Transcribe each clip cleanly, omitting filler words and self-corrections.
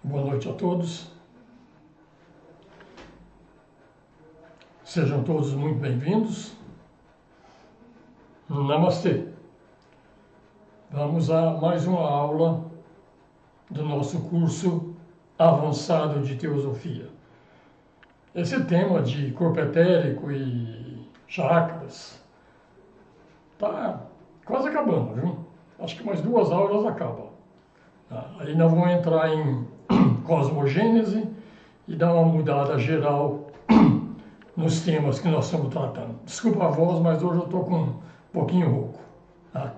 Boa noite a todos. Sejam todos muito bem-vindos. Namastê. Vamos a mais uma aula do nosso curso avançado de teosofia. Esse tema de corpo etérico e chakras está quase acabando, viu? Acho que mais 2 aulas acabam. Aí nós vamos entrar em cosmogênese e dar uma mudada geral nos temas que nós estamos tratando. Desculpa a voz, mas hoje eu estou com um pouquinho rouco. Tá?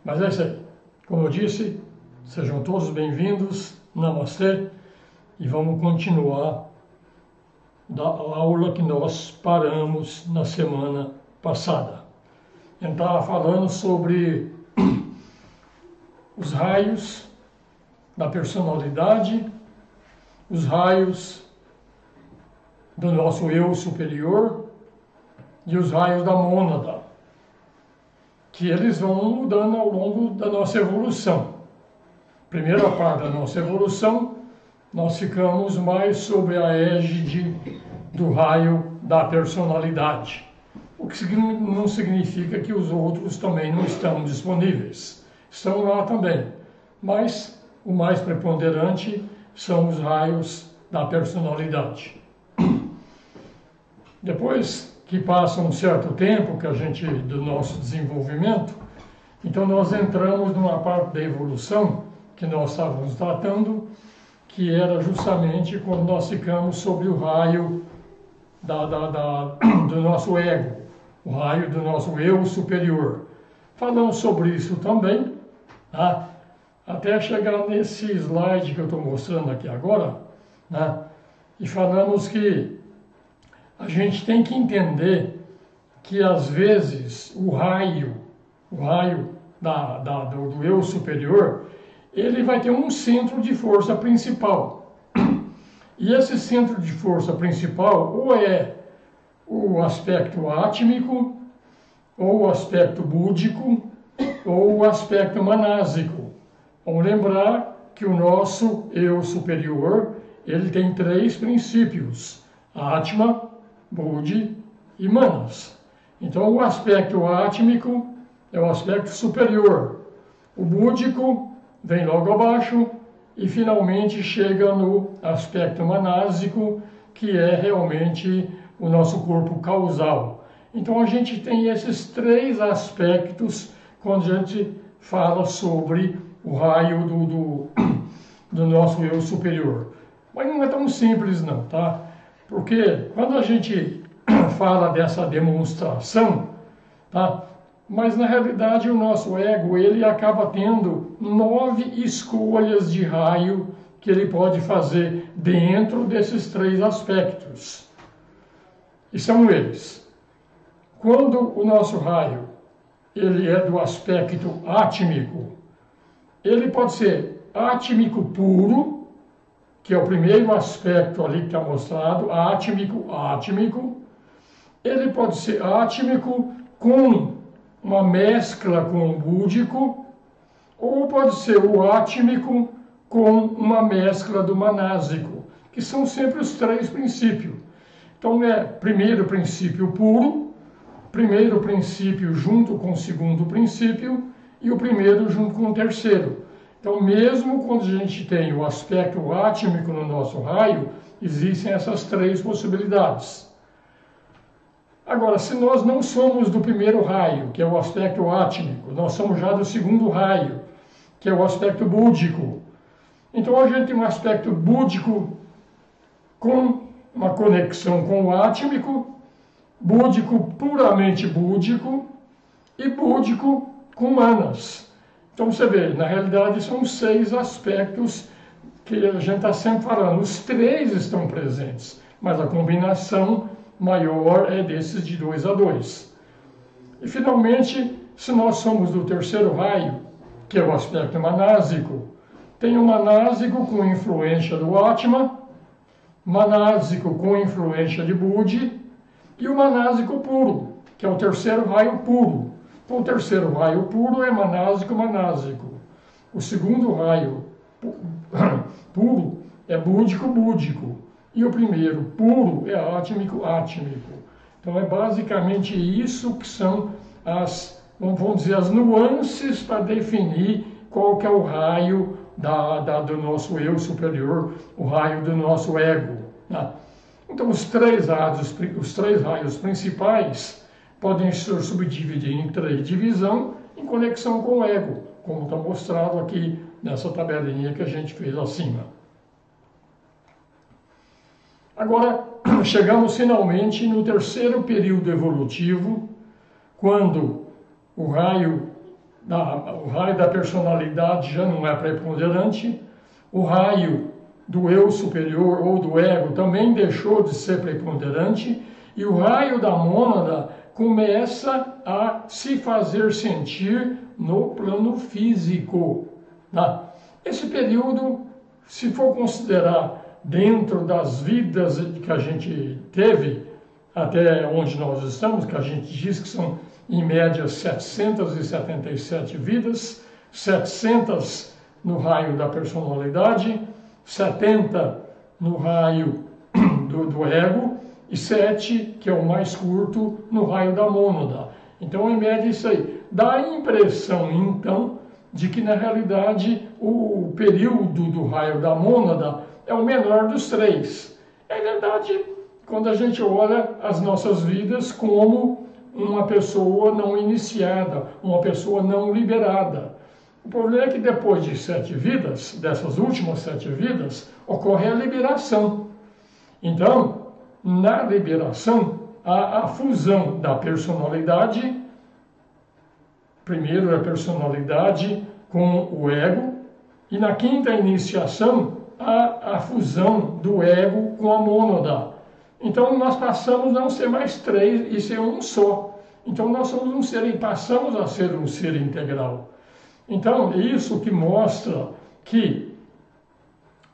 Mas é isso aí. Como eu disse, sejam todos bem-vindos. Namastê. E vamos continuar da aula que nós paramos na semana passada. Eu estava falando sobre os raios da personalidade, os raios do nosso eu superior e os raios da mônada, que eles vão mudando ao longo da nossa evolução. Primeira parte da nossa evolução, nós ficamos mais sob a égide do raio da personalidade, o que não significa que os outros também não estão disponíveis. Estão lá também, mas o mais preponderante são os raios da personalidade. Depois que passa um certo tempo do nosso desenvolvimento, então nós entramos numa parte da evolução que nós estávamos tratando, que era justamente quando nós ficamos sobre o raio do nosso ego, o raio do nosso eu superior. Falamos sobre isso também, tá? Até chegar nesse slide que eu estou mostrando aqui agora, né? E falamos que a gente tem que entender que às vezes o raio do eu superior, ele vai ter um centro de força principal. E esse centro de força principal ou é o aspecto átmico, ou o aspecto búdico, ou o aspecto manásico. Vamos lembrar que o nosso eu superior, ele tem 3 princípios: Atma, Buddhi e Manas. Então o aspecto átmico é o aspecto superior. O búdico vem logo abaixo e finalmente chega no aspecto manásico, que é realmente o nosso corpo causal. Então a gente tem esses 3 aspectos quando a gente fala sobre o raio do nosso eu superior. Mas não é tão simples não, tá? Porque quando a gente fala dessa demonstração, tá? Mas na realidade o nosso ego, ele acaba tendo 9 escolhas de raio que ele pode fazer dentro desses 3 aspectos. E são eles: quando o nosso raio ele é do aspecto átmico, ele pode ser átmico puro, que é o primeiro aspecto ali que está mostrado, átmico. Ele pode ser átmico com uma mescla com o búdico, ou pode ser o átmico com uma mescla do manásico, que são sempre os 3 princípios. Então é primeiro princípio puro, primeiro princípio junto com o segundo princípio e o primeiro junto com o terceiro. Então, mesmo quando a gente tem o aspecto átmico no nosso raio, existem essas 3 possibilidades. Agora, se nós não somos do primeiro raio, que é o aspecto átmico, nós somos já do segundo raio, que é o aspecto búdico. Então, a gente tem um aspecto búdico com uma conexão com o átmico, búdico puramente búdico e búdico com manas. Então você vê, na realidade são 6 aspectos que a gente está sempre falando. Os 3 estão presentes, mas a combinação maior é desses de 2 a 2. E finalmente, se nós somos do terceiro raio, que é o aspecto manásico, tem o manásico com influência do Atma, manásico com influência de Buddhi e o manásico puro, que é o terceiro raio puro. Então, o terceiro raio puro é manásico. O segundo raio puro é búdico-búdico. E o primeiro, puro, é átmico-átmico. Então é basicamente isso que são as, vamos dizer, as nuances para definir qual que é o raio do nosso eu superior, o raio do nosso ego. Né? Então os três raios principais podem ser subdivididos em três divisões em conexão com o ego, como está mostrado aqui nessa tabelinha que a gente fez acima. Agora, chegamos finalmente no terceiro período evolutivo, quando o raio da personalidade já não é preponderante, o raio do eu superior ou do ego também deixou de ser preponderante, e o raio da mônada começa a se fazer sentir no plano físico. Tá? Esse período, se for considerar dentro das vidas que a gente teve, até onde nós estamos, que a gente diz que são em média 777 vidas, 700 no raio da personalidade, 70 no raio do ego e 7, que é o mais curto, no raio da mônada. Então, em média, isso aí. Dá a impressão, então, de que, na realidade, o período do raio da mônada é o menor dos três. É verdade, quando a gente olha as nossas vidas como uma pessoa não iniciada, uma pessoa não liberada. O problema é que depois de 7 vidas, dessas últimas 7 vidas, ocorre a liberação. Então, na liberação, há a fusão da personalidade, primeiro a personalidade com o ego, e na quinta iniciação, há a fusão do ego com a mônada. Então, nós passamos a não ser mais 3 e ser um só. Então, nós somos um ser e passamos a ser um ser integral. Então, é isso que mostra que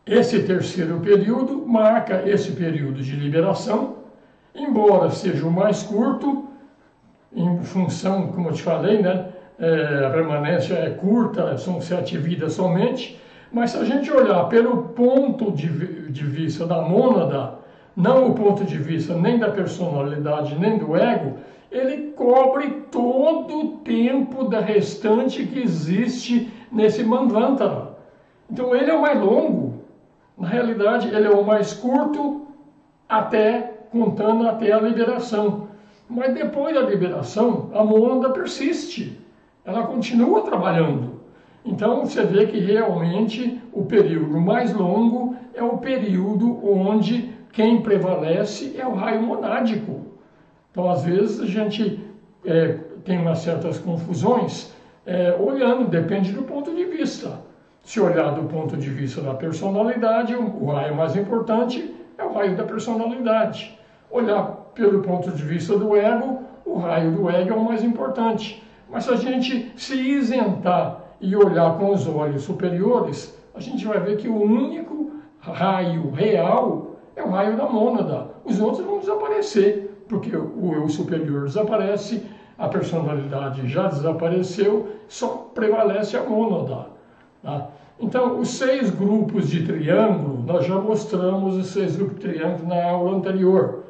esse terceiro período marca esse período de liberação, embora seja o mais curto, em função, como eu te falei, né, a permanência é curta, são 7 vidas somente, mas se a gente olhar pelo ponto de vista da mônada, não o ponto de vista nem da personalidade, nem do ego, ele cobre todo o tempo da restante que existe nesse Manvantara. Então ele é o mais longo. Na realidade, ele é o mais curto, contando até a liberação. Mas depois da liberação, a mônada persiste. Ela continua trabalhando. Então você vê que realmente o período mais longo é o período onde quem prevalece é o raio monádico. Então, às vezes, a gente tem umas certas confusões olhando, depende do ponto de vista. Se olhar do ponto de vista da personalidade, o raio mais importante é o raio da personalidade. Olhar pelo ponto de vista do ego, o raio do ego é o mais importante. Mas se a gente se isentar e olhar com os olhos superiores, a gente vai ver que o único raio real é o raio da mônada. Os outros vão desaparecer, porque o eu superior desaparece, a personalidade já desapareceu, só prevalece a mônada. Tá? Então, os 6 grupos de triângulo, nós já mostramos os 6 grupos de triângulo na aula anterior.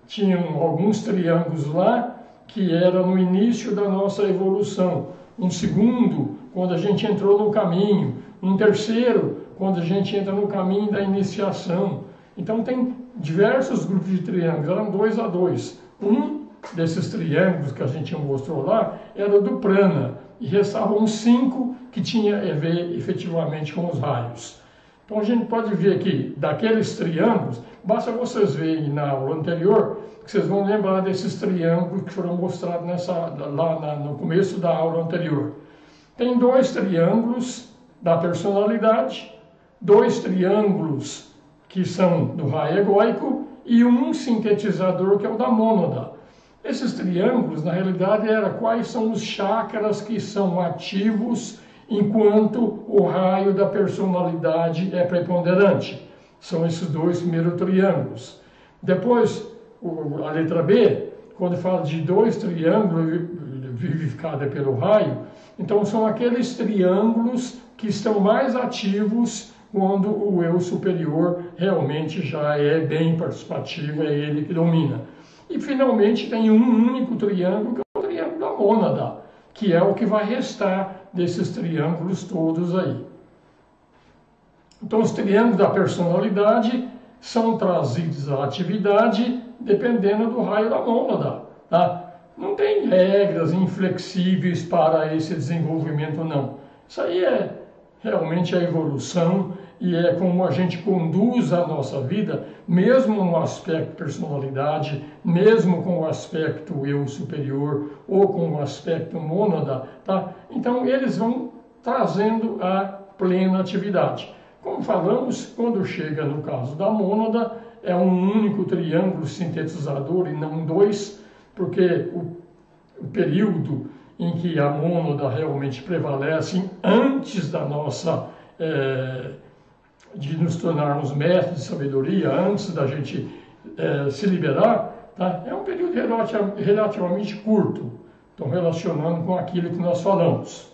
Tinham alguns triângulos lá que era no início da nossa evolução. Um segundo, quando a gente entrou no caminho. Um terceiro, quando a gente entra no caminho da iniciação. Então tem diversos grupos de triângulos, eram 2 a 2. Um desses triângulos que a gente mostrou lá era do prana, e restavam 5 que tinha a ver efetivamente com os raios. Então a gente pode ver aqui, daqueles triângulos, basta vocês verem na aula anterior, que vocês vão lembrar desses triângulos que foram mostrados no começo da aula anterior. Tem 2 triângulos da personalidade, 2 triângulos que são do raio egóico e um sintetizador que é o da mônada. Esses triângulos, na realidade, quais são os chakras que são ativos enquanto o raio da personalidade é preponderante. São esses 2 primeiros triângulos. Depois, a letra B, quando fala de 2 triângulos vivificados pelo raio, então são aqueles triângulos que estão mais ativos quando o eu superior realmente já é bem participativo, é ele que domina. E finalmente tem um único triângulo, que é o triângulo da mônada, que é o que vai restar desses triângulos todos aí. Então os triângulos da personalidade são trazidos à atividade dependendo do raio da mônada, tá? Não tem regras inflexíveis para esse desenvolvimento, não. Isso aí é realmente a evolução e é como a gente conduz a nossa vida, mesmo no aspecto personalidade, mesmo com o aspecto eu superior ou com o aspecto mônada, tá? Então eles vão trazendo a plena atividade. Como falamos, quando chega no caso da mônada, é um único triângulo sintetizador e não dois, porque o período em que a mônada realmente prevalece antes da nossa, de nos tornarmos mestres de sabedoria, antes da gente se liberar, tá? É um período relativamente curto, então relacionando com aquilo que nós falamos.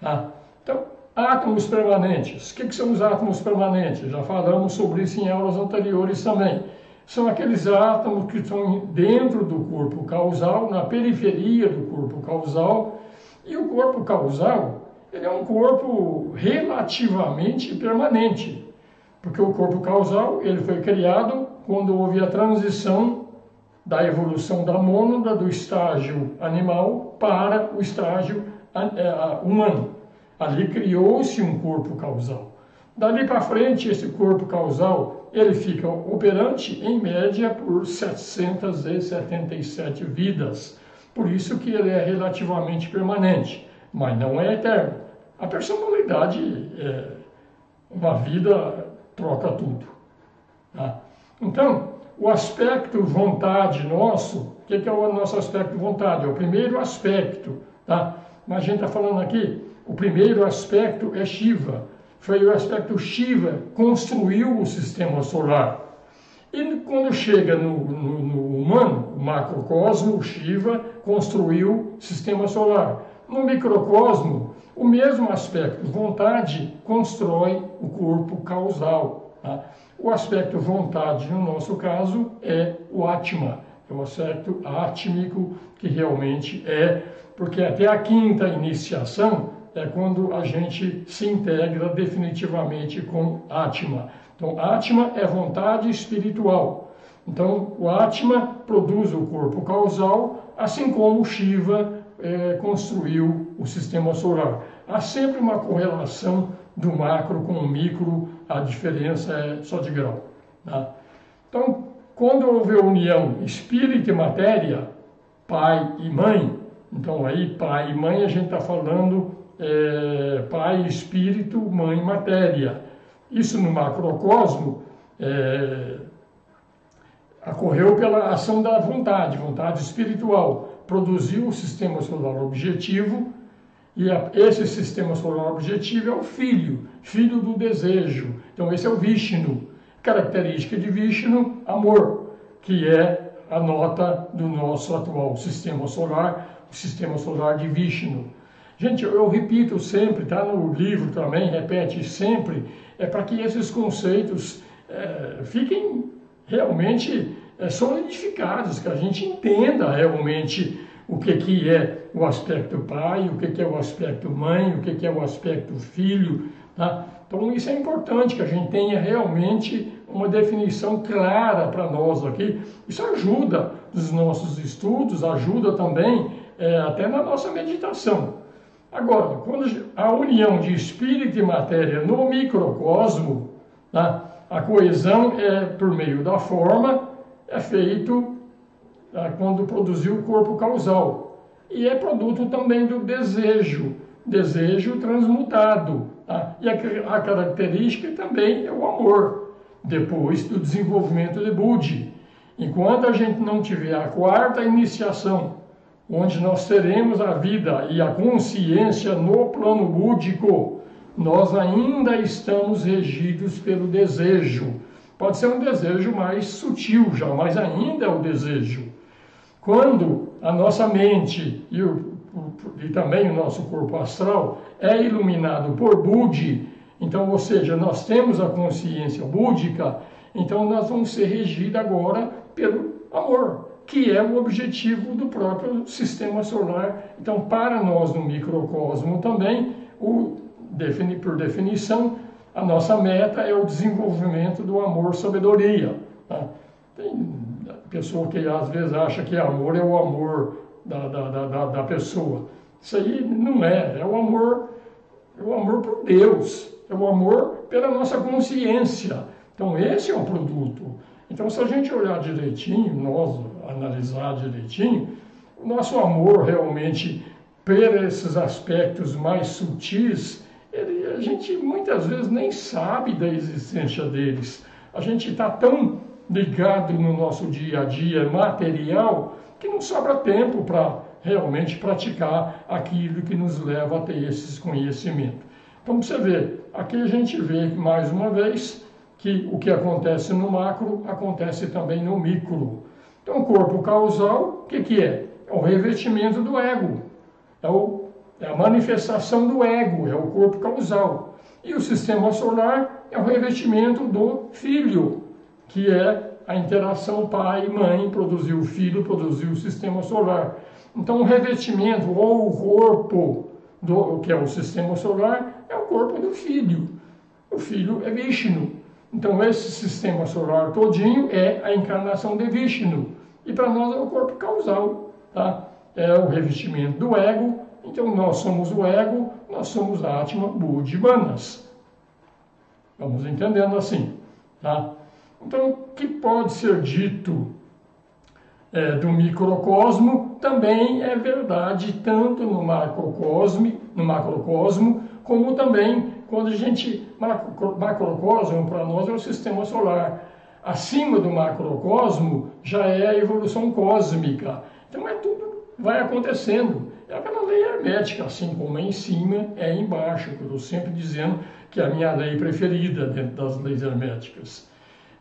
Tá? Então, átomos permanentes. O que são os átomos permanentes? Já falamos sobre isso em aulas anteriores também. São aqueles átomos que estão dentro do corpo causal, na periferia do corpo causal. E o corpo causal, ele é um corpo relativamente permanente. Porque o corpo causal, ele foi criado quando houve a transição da evolução da mônada, do estágio animal para o estágio humano. Ali criou-se um corpo causal. Dali para frente, esse corpo causal, ele fica operante, em média, por 777 vidas. Por isso que ele é relativamente permanente, mas não é eterno. A personalidade, uma vida troca tudo. Tá? Então, o aspecto vontade nosso, o que é o nosso aspecto vontade? É o primeiro aspecto. Tá? Mas a gente está falando aqui, o primeiro aspecto é Shiva. Foi o aspecto Shiva construiu o sistema solar. E quando chega no humano, o macrocosmo, o Shiva construiu o sistema solar. No microcosmo, o mesmo aspecto vontade constrói o corpo causal. Tá? O aspecto vontade, no nosso caso, é o Atma. É o aspecto átmico que realmente é, porque até a quinta iniciação é quando a gente se integra definitivamente com Atma. Então, Atma é vontade espiritual. Então, o Atma produz o corpo causal, assim como Shiva construiu o sistema solar. Há sempre uma correlação do macro com o micro, a diferença é só de grau. Tá? Então, quando houve a união espírito e matéria, pai e mãe, então aí pai e mãe a gente está falando pai espírito, mãe matéria. Isso no macrocosmo ocorreu pela ação da vontade espiritual. Produziu o sistema solar objetivo, e esse sistema solar objetivo é o filho do desejo. Então esse é o Vishnu. Característica de Vishnu, amor, que é a nota do nosso atual sistema solar, o sistema solar de Vishnu. Gente, eu repito sempre, está no livro também, repete sempre, para que esses conceitos fiquem realmente solidificados, que a gente entenda realmente o que é o aspecto pai, o que é o aspecto mãe, o que é o aspecto filho. Tá? Então isso é importante, que a gente tenha realmente uma definição clara para nós aqui. Isso ajuda nos nossos estudos, ajuda também até na nossa meditação. Agora, quando a união de espírito e matéria no microcosmo, tá? A coesão é por meio da forma, é feito quando produziu o corpo causal. E é produto também do desejo transmutado. Tá? E a característica também é o amor, depois do desenvolvimento de Buddhi. Enquanto a gente não tiver a quarta iniciação, onde nós teremos a vida e a consciência no plano búdico, nós ainda estamos regidos pelo desejo. Pode ser um desejo mais sutil já, mas ainda é o desejo. Quando a nossa mente e também o nosso corpo astral é iluminado por Buddhi, Então, ou seja, nós temos a consciência búdica, então nós vamos ser regidos agora pelo amor, que é o objetivo do próprio sistema solar. Então, para nós no microcosmo também, por definição, a nossa meta é o desenvolvimento do amor-sabedoria. Tá? Tem pessoa que às vezes acha que amor é o amor da pessoa. Isso aí não é o amor por Deus, é o amor pela nossa consciência. Então esse é o produto. Então se a gente olhar direitinho, nós analisar direitinho, o nosso amor realmente, por esses aspectos mais sutis, a gente muitas vezes nem sabe da existência deles. A gente está tão ligado no nosso dia a dia material que não sobra tempo para realmente praticar aquilo que nos leva a ter esses conhecimentos. Então, você vê, aqui a gente vê mais uma vez que o que acontece no macro acontece também no micro. Então, o corpo causal, o que é? É o revestimento do ego, é a manifestação do ego, é o corpo causal. E o sistema solar é o revestimento do filho, que é a interação pai e mãe, produziu o filho, produziu o sistema solar. Então o revestimento ou o corpo, que é o sistema solar, é o corpo do filho. O filho é Vishnu. Então esse sistema solar todinho é a encarnação de Vishnu. E para nós é o corpo causal, tá? É o revestimento do ego. Então nós somos o ego, nós somos a Atma, Buddhi, Manas. Vamos entendendo assim, tá? Então, o que pode ser dito do microcosmo também é verdade tanto no macrocosmo, como também quando a gente... Macrocosmo para nós é o sistema solar. Acima do macrocosmo já é a evolução cósmica. Então, tudo vai acontecendo. É aquela lei hermética, assim como é em cima, é embaixo. Eu estou sempre dizendo que é a minha lei preferida dentro das leis herméticas.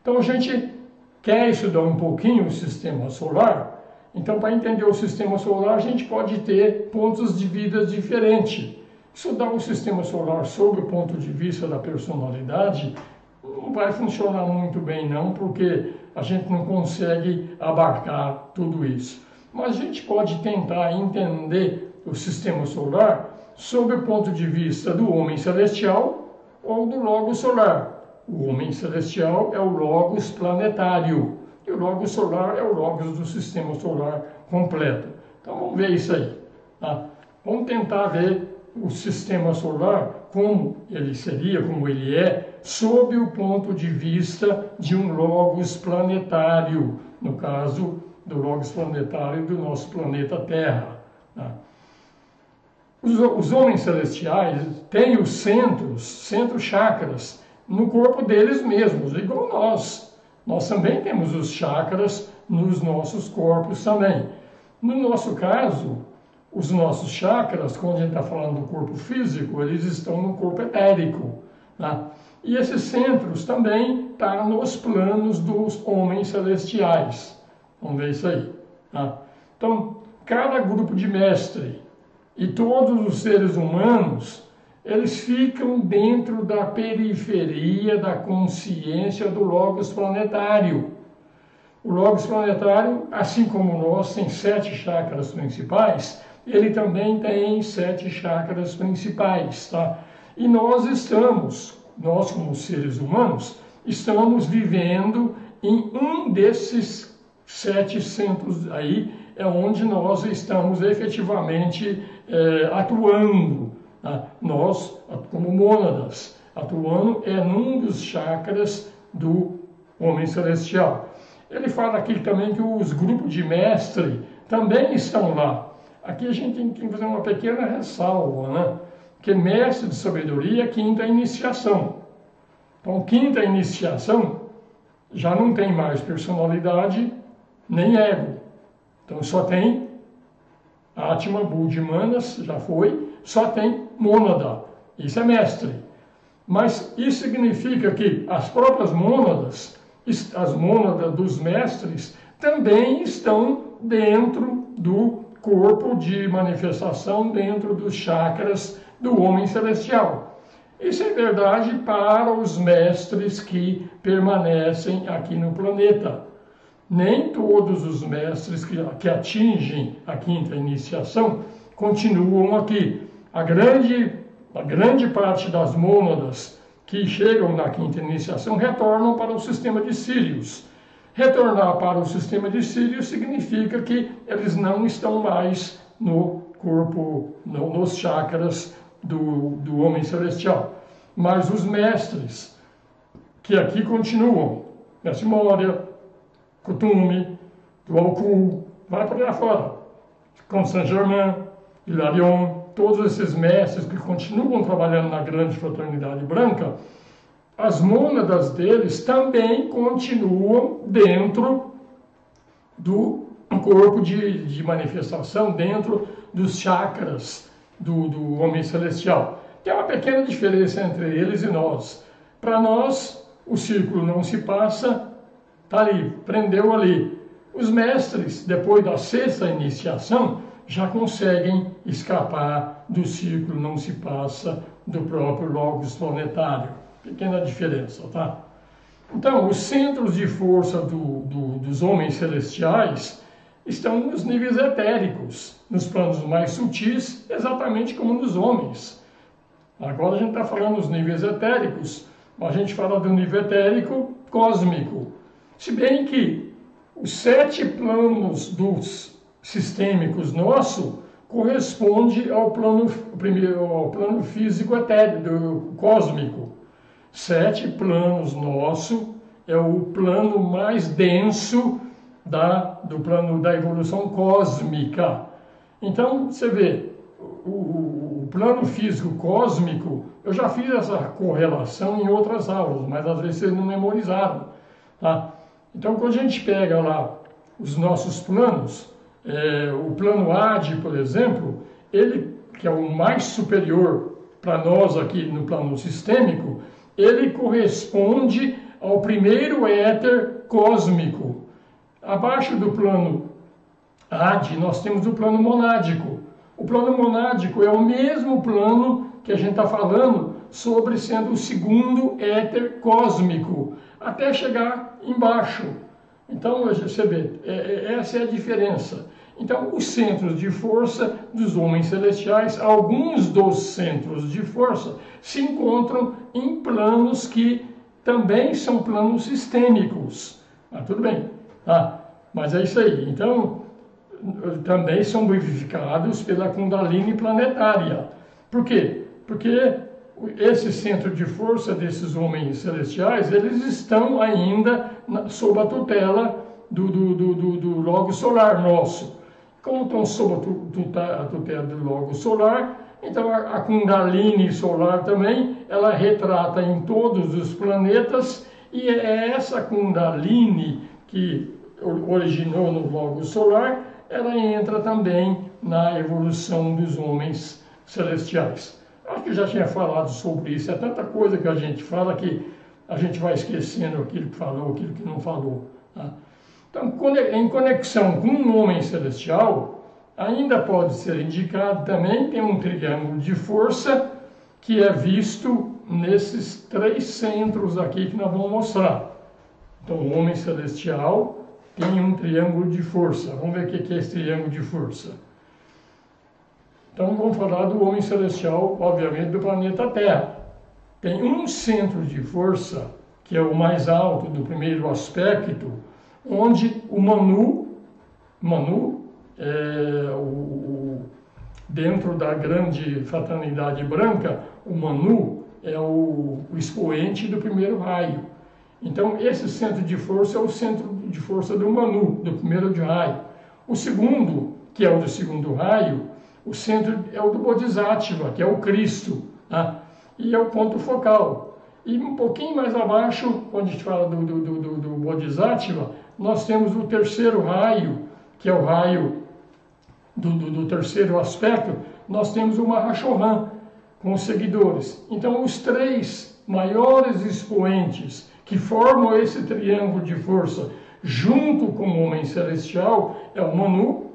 Então a gente quer estudar um pouquinho o sistema solar. Então, para entender o sistema solar, a gente pode ter pontos de vista diferentes. Estudar o sistema solar sob o ponto de vista da personalidade não vai funcionar muito bem não, porque a gente não consegue abarcar tudo isso. Mas a gente pode tentar entender o sistema solar sob o ponto de vista do homem celestial ou do logos solar. O homem celestial é o logos planetário e o logos solar é o logos do sistema solar completo. Então vamos ver isso aí. Tá? Vamos tentar ver o sistema solar como ele seria, como ele é, sob o ponto de vista de um logos planetário, no caso do logos planetário do nosso planeta Terra. Tá? Os homens celestiais têm os centros chakras, no corpo deles mesmos, igual nós. Nós também temos os chakras nos nossos corpos também. No nosso caso, os nossos chakras, quando a gente está falando do corpo físico, eles estão no corpo etérico. Tá? E esses centros também estão nos planos dos homens celestiais. Vamos ver isso aí. Tá? Então, cada grupo de mestre e todos os seres humanos, eles ficam dentro da periferia da consciência do logos planetário. O logos planetário, assim como nós, tem 7 chakras principais, ele também tem 7 chakras principais, tá? E nós como seres humanos, estamos vivendo em um desses 7 centros aí, é onde nós estamos efetivamente atuando. Nós, como mônadas, atuando num dos chakras do homem celestial. Ele fala aqui também que os grupos de mestre também estão lá. Aqui a gente tem que fazer uma pequena ressalva, né? Que mestre de sabedoria é quinta iniciação. Então, quinta iniciação já não tem mais personalidade nem ego. Então, só tem Atma, Buddhi, Manas, já foi, só tem mônada. Isso é mestre. Mas isso significa que as próprias mônadas, as mônadas dos mestres, também estão dentro do corpo de manifestação, dentro dos chakras do homem celestial. Isso é verdade para os mestres que permanecem aqui no planeta. Nem todos os mestres que atingem a quinta iniciação continuam aqui. A grande parte das mônadas que chegam na quinta iniciação retornam para o sistema de Sírius. Retornar para o sistema de Sírius significa que eles não estão mais no corpo, nos chakras do homem celestial. Mas os mestres que aqui continuam, Mestre Moria, Kuthumi, Tuolku, vai para lá fora, Comte Saint-Germain, Hilarion, todos esses mestres que continuam trabalhando na grande fraternidade branca, as mônadas deles também continuam dentro do corpo de manifestação, dentro dos chakras do homem celestial. Tem uma pequena diferença entre eles e nós. Para nós, o círculo não se passa, está ali, prendeu ali. Os mestres, depois da sexta iniciação, já conseguem escapar do círculo não se passa do próprio Logos planetário. Pequena diferença, tá? Então, os centros de força dos homens celestiais estão nos níveis etéricos, nos planos mais sutis, exatamente como nos homens. Agora a gente está falando dos níveis etéricos, a gente fala do nível etérico cósmico. Se bem que os 7 planos dos sistêmicos nosso corresponde ao plano físico etérico, cósmico. 7 planos nosso é o plano mais denso do plano da evolução cósmica. Então, você vê, o plano físico cósmico, eu já fiz essa correlação em outras aulas, mas às vezes vocês não memorizaram, tá? Então, quando a gente pega lá os nossos planos, o plano AD, por exemplo, ele, que é o mais superior para nós aqui no plano sistêmico, ele corresponde ao primeiro éter cósmico. Abaixo do plano AD, nós temos o plano monádico. O plano monádico é o mesmo plano que a gente está falando sobre sendo o segundo éter cósmico, até chegar embaixo. Então, você vê, essa é a diferença. Então, os centros de força dos homens celestiais, alguns dos centros de força, se encontram em planos que também são planos sistêmicos. Ah, tudo bem, tá? Mas é isso aí. Então, também são vivificados pela Kundalini planetária. Por quê? Porque esse centro de força desses homens celestiais, eles estão ainda sob a tutela do Logos solar nosso. Como estão sob a tutela do Logos solar, então a Kundalini solar também, ela retrata em todos os planetas, e é essa Kundalini que originou no Logos solar, ela entra também na evolução dos homens celestiais. Acho que já tinha falado sobre isso, é tanta coisa que a gente fala que a gente vai esquecendo aquilo que falou, aquilo que não falou. Tá? Então, em conexão com um homem celestial, ainda pode ser indicado também, tem um triângulo de força que é visto nesses 3 centros aqui que nós vamos mostrar. Então, o homem celestial tem um triângulo de força. Vamos ver o que é esse triângulo de força. Então, vamos falar do homem celestial, obviamente, do planeta Terra. Tem um centro de força, que é o mais alto do primeiro aspecto, onde o Manu é dentro da grande fraternidade branca, o Manu é o expoente do primeiro raio. Então, esse centro de força é o centro de força do Manu, do primeiro de raio. O segundo, que é o do segundo raio, o centro é o do Bodhisattva, que é o Cristo, tá? E é o ponto focal. E um pouquinho mais abaixo, quando a gente fala do Bodhisattva, nós temos o terceiro raio, que é o raio do terceiro aspecto, nós temos o Mahashohan, com os seguidores. Então, os 3 maiores expoentes que formam esse triângulo de força, junto com o homem celestial, é o Manu,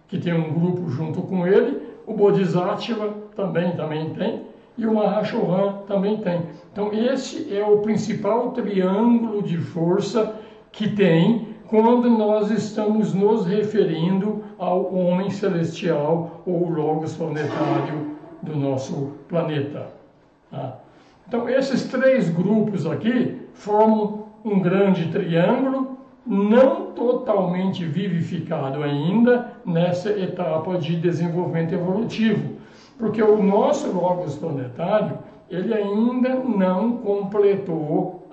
que tem um grupo junto com ele, o Bodhisattva também tem, e o Mahashohan também tem. Então esse é o principal triângulo de força que tem quando nós estamos nos referindo ao homem celestial ou logos planetário do nosso planeta. Tá? Então esses três grupos aqui formam um grande triângulo, não totalmente vivificado ainda nessa etapa de desenvolvimento evolutivo, porque o nosso logos planetário ele ainda não completou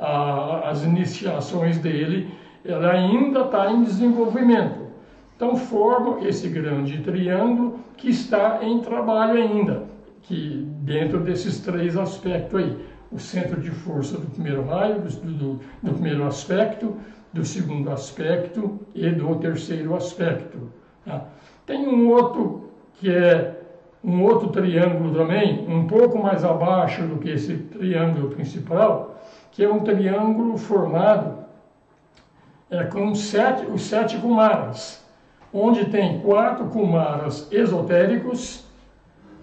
as iniciações dele, ele ainda está em desenvolvimento. Então forma esse grande triângulo que está em trabalho ainda, que dentro desses três aspectos aí, o centro de força do primeiro raio, do primeiro aspecto, do segundo aspecto e do terceiro aspecto. Tá? Tem um outro que é um outro triângulo também, um pouco mais abaixo do que esse triângulo principal, que é um triângulo formado com os sete Kumaras, onde tem 4 Kumaras esotéricos,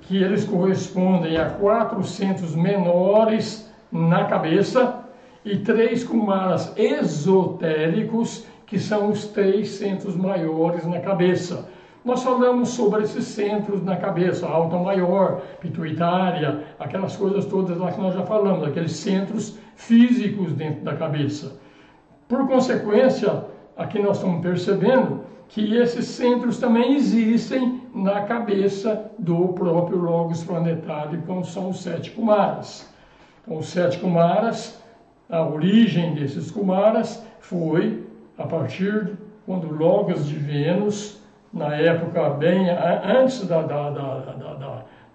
que eles correspondem a 4 centros menores na cabeça, e 3 Kumaras esotéricos, que são os 3 centros maiores na cabeça. Nós falamos sobre esses centros na cabeça, alta maior, pituitária, aquelas coisas todas lá que nós já falamos, aqueles centros físicos dentro da cabeça. Por consequência, aqui nós estamos percebendo que esses centros também existem na cabeça do próprio logos planetário, então são os 7 Kumaras. Então, os 7 Kumaras, a origem desses Kumaras foi a partir quando o logos de Vênus, na época bem antes da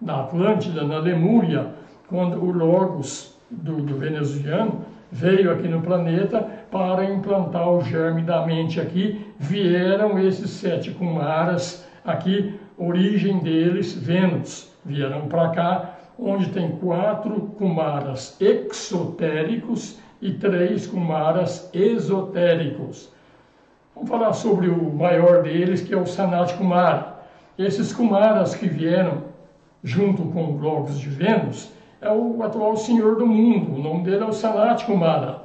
Atlântida, na Lemúria, quando o logos do veneziano veio aqui no planeta para implantar o germe da mente aqui, vieram esses 7 Kumaras aqui, origem deles, Vênus, vieram para cá, onde tem 4 Kumaras exotéricos e 3 Kumaras esotéricos. Vamos falar sobre o maior deles, que é o Sanat Kumara. Esses Kumaras que vieram junto com o logos de Vênus é o atual Senhor do Mundo, o nome dele é o Sanat Kumara.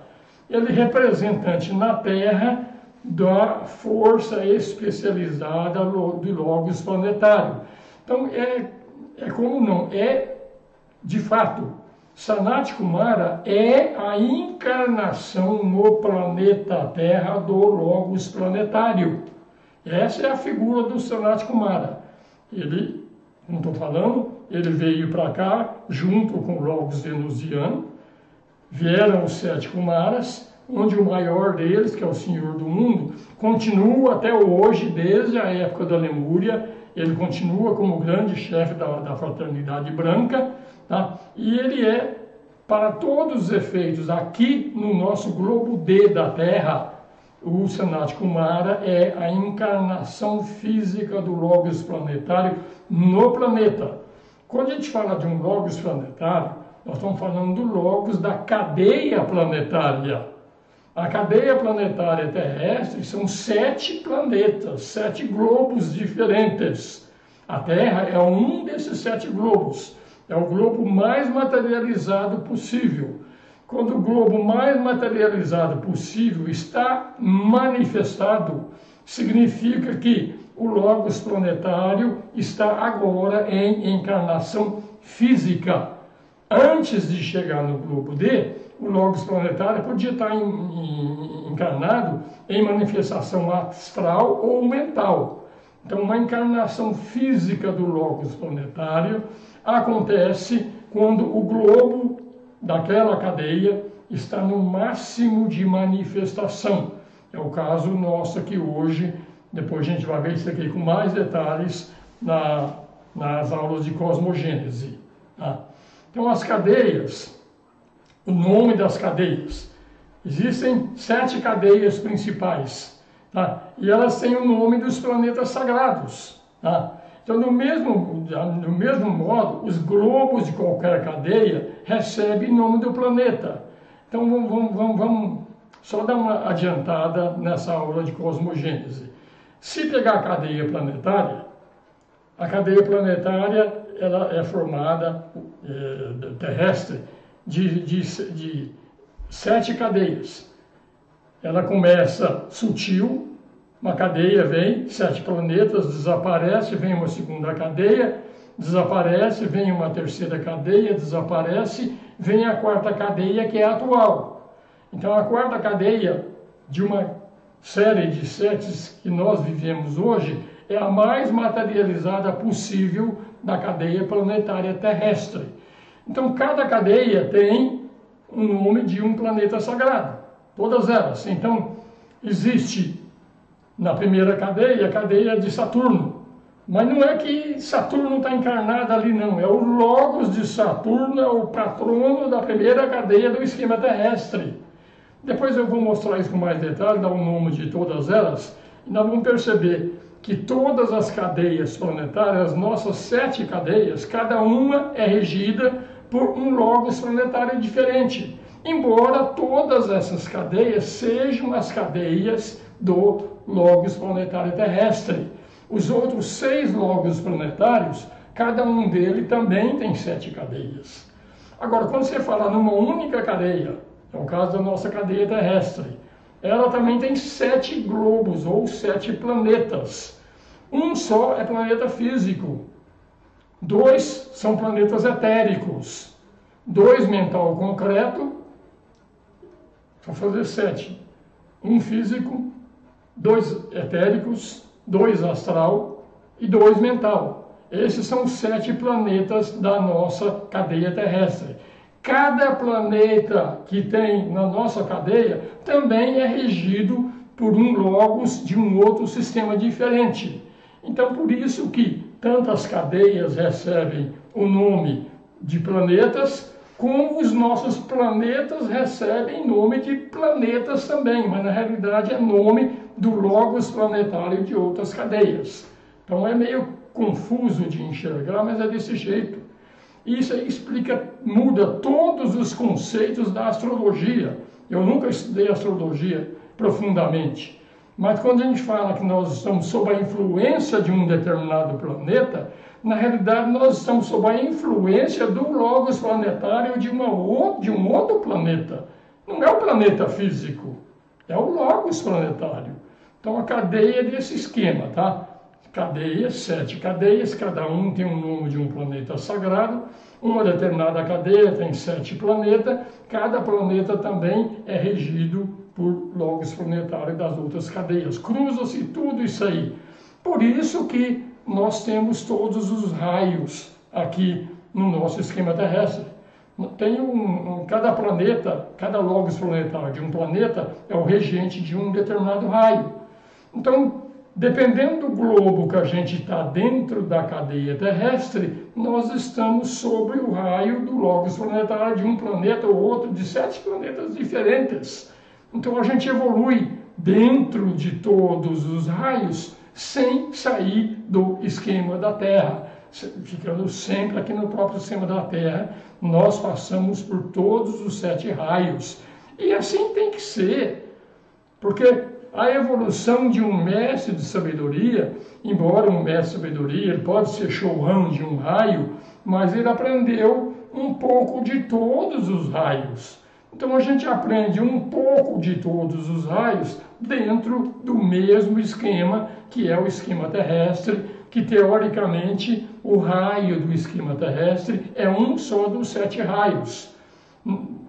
Ele é representante na Terra da força especializada do logos planetário. Então, como não? É, de fato, Sanat Kumara é a encarnação no planeta Terra do logos planetário. Essa é a figura do Sanat Kumara. Ele, como estou falando, ele veio para cá junto com o logos venusiano. Vieram os 7 Kumaras, onde o maior deles, que é o Senhor do Mundo, continua até hoje, desde a época da Lemúria, ele continua como grande chefe da fraternidade branca, tá? E ele é, para todos os efeitos, aqui no nosso globo D da Terra, o Sanat Kumara é a encarnação física do logos planetário no planeta. Quando a gente fala de um logos planetário, nós estamos falando do logos da cadeia planetária. A cadeia planetária terrestre são 7 planetas, 7 globos diferentes. A Terra é um desses 7 globos. É o globo mais materializado possível. Quando o globo mais materializado possível está manifestado, significa que o logos planetário está agora em encarnação física. Antes de chegar no globo D, o logos planetário podia estar encarnado em manifestação astral ou mental. Então, uma encarnação física do logos planetário acontece quando o globo daquela cadeia está no máximo de manifestação. É o caso nosso aqui hoje. Depois a gente vai ver isso aqui com mais detalhes nas aulas de cosmogênese. Tá? Então, as cadeias, o nome das cadeias. Existem 7 cadeias principais, tá? E elas têm o nome dos planetas sagrados. Tá? Então, do mesmo modo, os globos de qualquer cadeia recebem o nome do planeta. Então, vamos só dar uma adiantada nessa aula de cosmogênese. Se pegar a cadeia planetária ela é formada, terrestre, de 7 cadeias. Ela começa sutil, uma cadeia vem, 7 planetas, desaparece, vem uma segunda cadeia, desaparece, vem uma terceira cadeia, desaparece, vem a quarta cadeia, que é a atual. Então a quarta cadeia de uma série de setes que nós vivemos hoje é a mais materializada possível da cadeia planetária terrestre. Então cada cadeia tem um nome de um planeta sagrado, todas elas. Então existe na primeira cadeia a cadeia de Saturno, mas não é que Saturno está encarnado ali não, é o Logos de Saturno, é o patrono da primeira cadeia do esquema terrestre. Depois eu vou mostrar isso com mais detalhe, dar o nome de todas elas, e nós vamos perceber que todas as cadeias planetárias, nossas 7 cadeias, cada uma é regida por um logos planetário diferente, embora todas essas cadeias sejam as cadeias do logos planetário terrestre. Os outros 6 logos planetários, cada um deles também tem 7 cadeias. Agora, quando você fala numa única cadeia, é o caso da nossa cadeia terrestre, ela também tem 7 globos ou 7 planetas. Um só é planeta físico, 2 são planetas etéricos, 2 mental concreto, vou fazer 7, um físico, 2 etéricos, 2 astral e 2 mental. Esses são os 7 planetas da nossa cadeia terrestre. Cada planeta que tem na nossa cadeia também é regido por um logos de um outro sistema diferente. Então, por isso que tantas cadeias recebem o nome de planetas, como os nossos planetas recebem nome de planetas também, mas na realidade é nome do logos planetário de outras cadeias. Então é meio confuso de enxergar, mas é desse jeito. Isso aí explica, muda todos os conceitos da astrologia. Eu nunca estudei astrologia profundamente, mas quando a gente fala que nós estamos sob a influência de um determinado planeta, na realidade nós estamos sob a influência do logos planetário de um outro planeta. Não é o planeta físico, é o logos planetário. Então a cadeia é desse esquema, tá? Cadeias, 7 cadeias, cada um tem um nome de um planeta sagrado, uma determinada cadeia tem 7 planetas, cada planeta também é regido por logos planetários das outras cadeias. Cruza-se tudo isso aí. Por isso que nós temos todos os raios aqui no nosso esquema terrestre. Tem cada planeta, cada logos planetário de um planeta é o regente de um determinado raio. Então, dependendo do globo que a gente está dentro da cadeia terrestre, nós estamos sobre o raio do logos planetário de um planeta ou outro, de 7 planetas diferentes. Então a gente evolui dentro de todos os raios sem sair do esquema da Terra. Ficando sempre aqui no próprio esquema da Terra, nós passamos por todos os 7 raios. E assim tem que ser, porque a evolução de um mestre de sabedoria, embora um mestre de sabedoria, ele pode ser showrun de um raio, mas ele aprendeu um pouco de todos os raios. Então a gente aprende um pouco de todos os raios dentro do mesmo esquema, que é o esquema terrestre, que teoricamente o raio do esquema terrestre é um só dos 7 raios.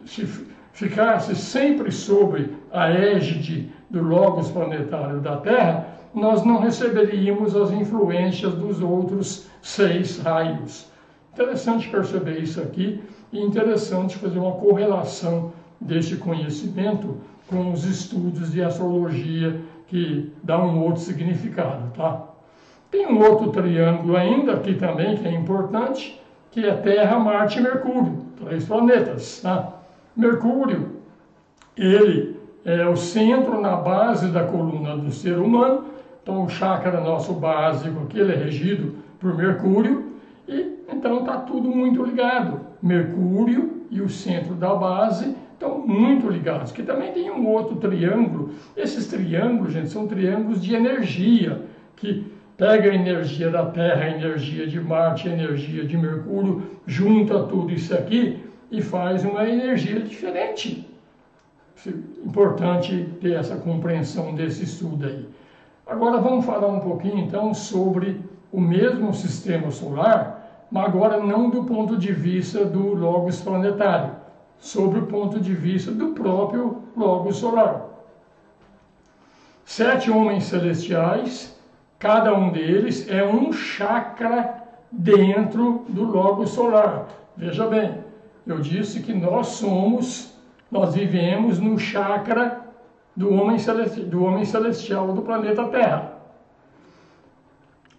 Se ficasse sempre sob a égide do logos planetário da Terra, nós não receberíamos as influências dos outros 6 raios. Interessante perceber isso aqui e interessante fazer uma correlação deste conhecimento com os estudos de astrologia que dá um outro significado, tá? Tem um outro triângulo ainda aqui também que é importante, que é Terra, Marte e Mercúrio, 3 planetas, tá? Mercúrio, ele é o centro na base da coluna do ser humano, então o chakra nosso básico aqui, ele é regido por Mercúrio, e então está tudo muito ligado. Mercúrio e o centro da base estão muito ligados, que também tem um outro triângulo. Esses triângulos, gente, são triângulos de energia, que pega a energia da Terra, a energia de Marte, a energia de Mercúrio, junta tudo isso aqui e faz uma energia diferente. Importante ter essa compreensão desse estudo aí. Agora vamos falar um pouquinho então sobre o mesmo sistema solar, mas agora não do ponto de vista do logos planetário, sobre o ponto de vista do próprio logos solar. 7 homens celestiais, cada um deles é um chakra dentro do logos solar. Veja bem, eu disse que nós vivemos no chakra do homem celestial do planeta Terra.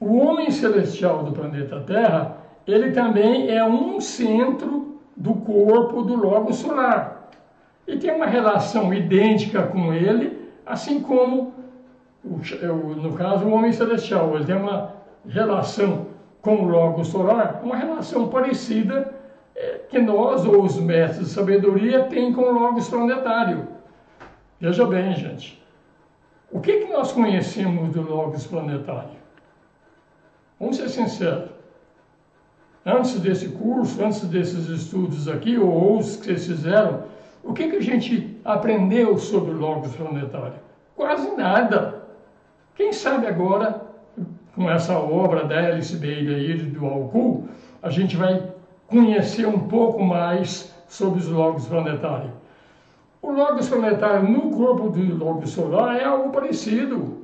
O homem celestial do planeta Terra, ele também é um centro do corpo do logos solar. E tem uma relação idêntica com ele, assim como, no caso, o homem celestial. Ele tem uma relação com o logos solar, uma relação parecida que nós, ou os mestres de sabedoria, têm com o logos planetário. Veja bem, gente, o que nós conhecemos do logos planetário? Vamos ser sinceros. Antes desse curso, antes desses estudos aqui, ou os que vocês fizeram, o que a gente aprendeu sobre o logos planetário? Quase nada. Quem sabe agora, com essa obra da Alice Bailey e do Alcu, a gente vai conhecer um pouco mais sobre os logos planetários. O logos planetário no corpo do logos solar é algo parecido.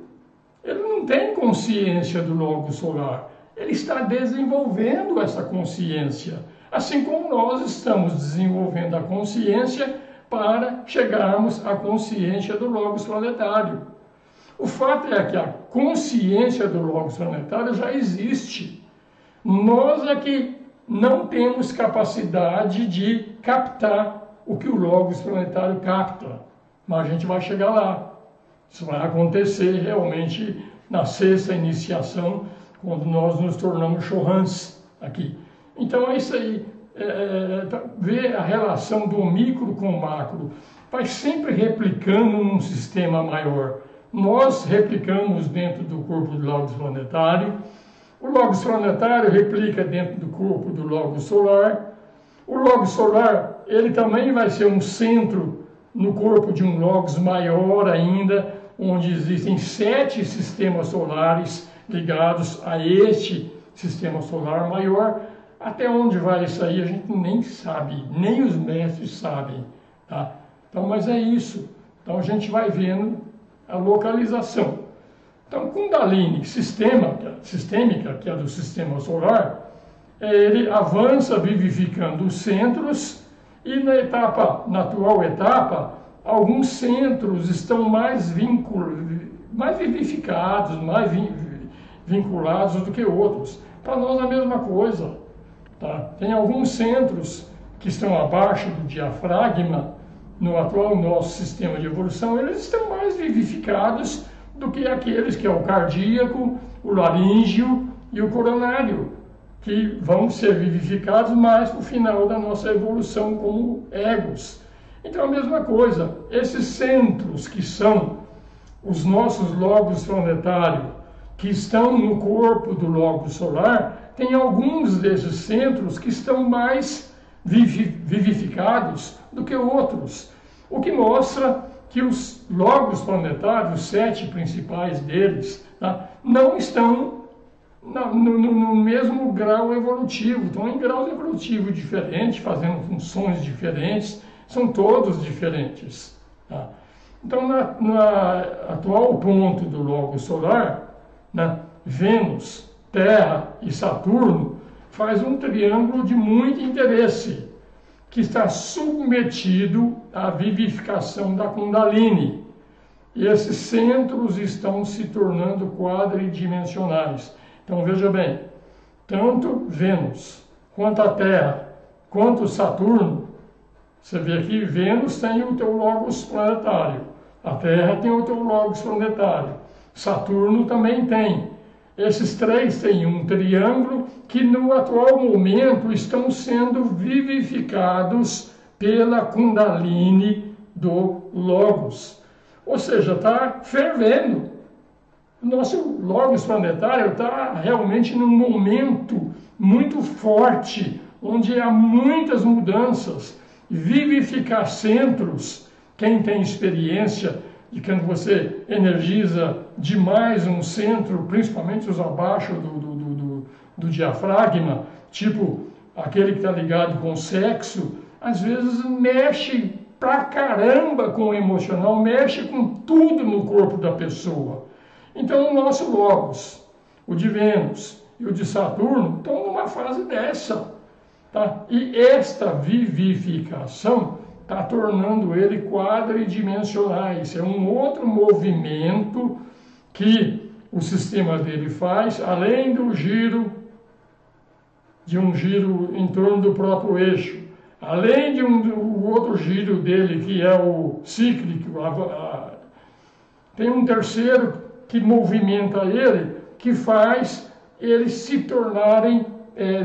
Ele não tem consciência do logos solar. Ele está desenvolvendo essa consciência, assim como nós estamos desenvolvendo a consciência para chegarmos à consciência do logos planetário. O fato é que a consciência do logos planetário já existe. Nós é que não temos capacidade de captar o que o logos planetário capta, mas a gente vai chegar lá. Isso vai acontecer realmente na 6ª iniciação, quando nós nos tornamos Chohans aqui. Então é isso aí, ver a relação do micro com o macro, vai sempre replicando num sistema maior. Nós replicamos dentro do corpo do logos planetário, o logos planetário replica dentro do corpo do logos solar. O logos solar, ele também vai ser um centro no corpo de um logos maior ainda, onde existem 7 sistemas solares ligados a este sistema solar maior. Até onde vai isso aí a gente nem sabe, nem os mestres sabem, tá? Então, mas é isso. Então a gente vai vendo a localização. Então, Kundalini sistêmica, que é do sistema solar, ele avança vivificando os centros e na atual etapa, alguns centros estão mais vivificados, mais vinculados do que outros. Para nós é a mesma coisa. Tá? Tem alguns centros que estão abaixo do diafragma, no atual nosso sistema de evolução, eles estão mais vivificados do que aqueles que é o cardíaco, o laríngeo e o coronário, que vão ser vivificados mais no final da nossa evolução como egos. Então a mesma coisa, esses centros que são os nossos logos planetários, que estão no corpo do logos solar, tem alguns desses centros que estão mais vivificados do que outros, o que mostra que os logos planetários, os 7 principais deles, tá, não estão no mesmo grau evolutivo, estão em graus evolutivos diferentes, fazendo funções diferentes, são todos diferentes. Tá? Então, no atual ponto do logos solar, né, Vênus, Terra e Saturno faz um triângulo de muito interesse, que está submetido à vivificação da Kundalini. E esses centros estão se tornando quadridimensionais. Então veja bem, tanto Vênus, quanto a Terra, quanto Saturno, você vê aqui, Vênus tem o teu logos planetário, a Terra tem o teu logos planetário, Saturno também tem. Esses 3 têm um triângulo que no atual momento estão sendo vivificados pela Kundalini do Logos. Ou seja, está fervendo. O nosso Logos planetário está realmente num momento muito forte, onde há muitas mudanças. Vivificar centros, quem tem experiência de quando você energiza demais um centro, principalmente os abaixo do diafragma, tipo aquele que está ligado com o sexo, às vezes mexe pra caramba com o emocional, mexe com tudo no corpo da pessoa. Então o nosso Logos, o de Vênus e o de Saturno estão numa fase dessa. Tá? E esta vivificação está tornando ele quadridimensionais. É um outro movimento que o sistema dele faz, além do giro, de um giro em torno do próprio eixo, além de um outro giro dele, que é o cíclico, tem um terceiro que movimenta ele, que faz eles se tornarem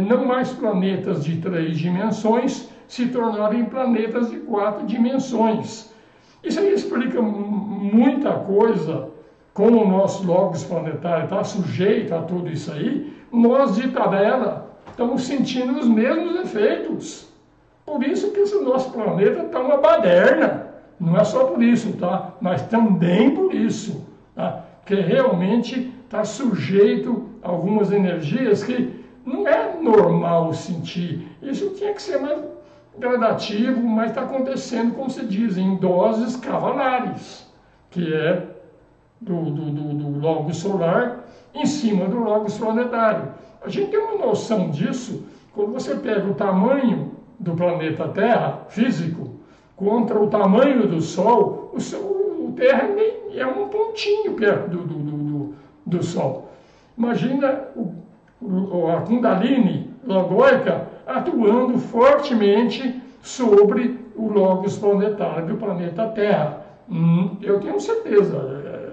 não mais planetas de 3 dimensões, se tornarem planetas de 4 dimensões. Isso aí explica muita coisa, como o nosso Logos planetário está sujeito a tudo isso aí. Nós de tabela estamos sentindo os mesmos efeitos. Por isso que esse nosso planeta está uma baderna. Não é só por isso, tá? Mas também por isso, tá? Que realmente está sujeito a algumas energias que não é normal sentir. Isso tinha que ser mais gradativo, mas está acontecendo, como se diz, em doses cavalares, que é do Logos solar em cima do Logos planetário. A gente tem uma noção disso quando você pega o tamanho do planeta Terra, físico, contra o tamanho do Sol. O Terra é um pontinho perto do Sol. Imagina a Kundalini logóica atuando fortemente sobre o Logos planetário do planeta Terra. Eu tenho certeza,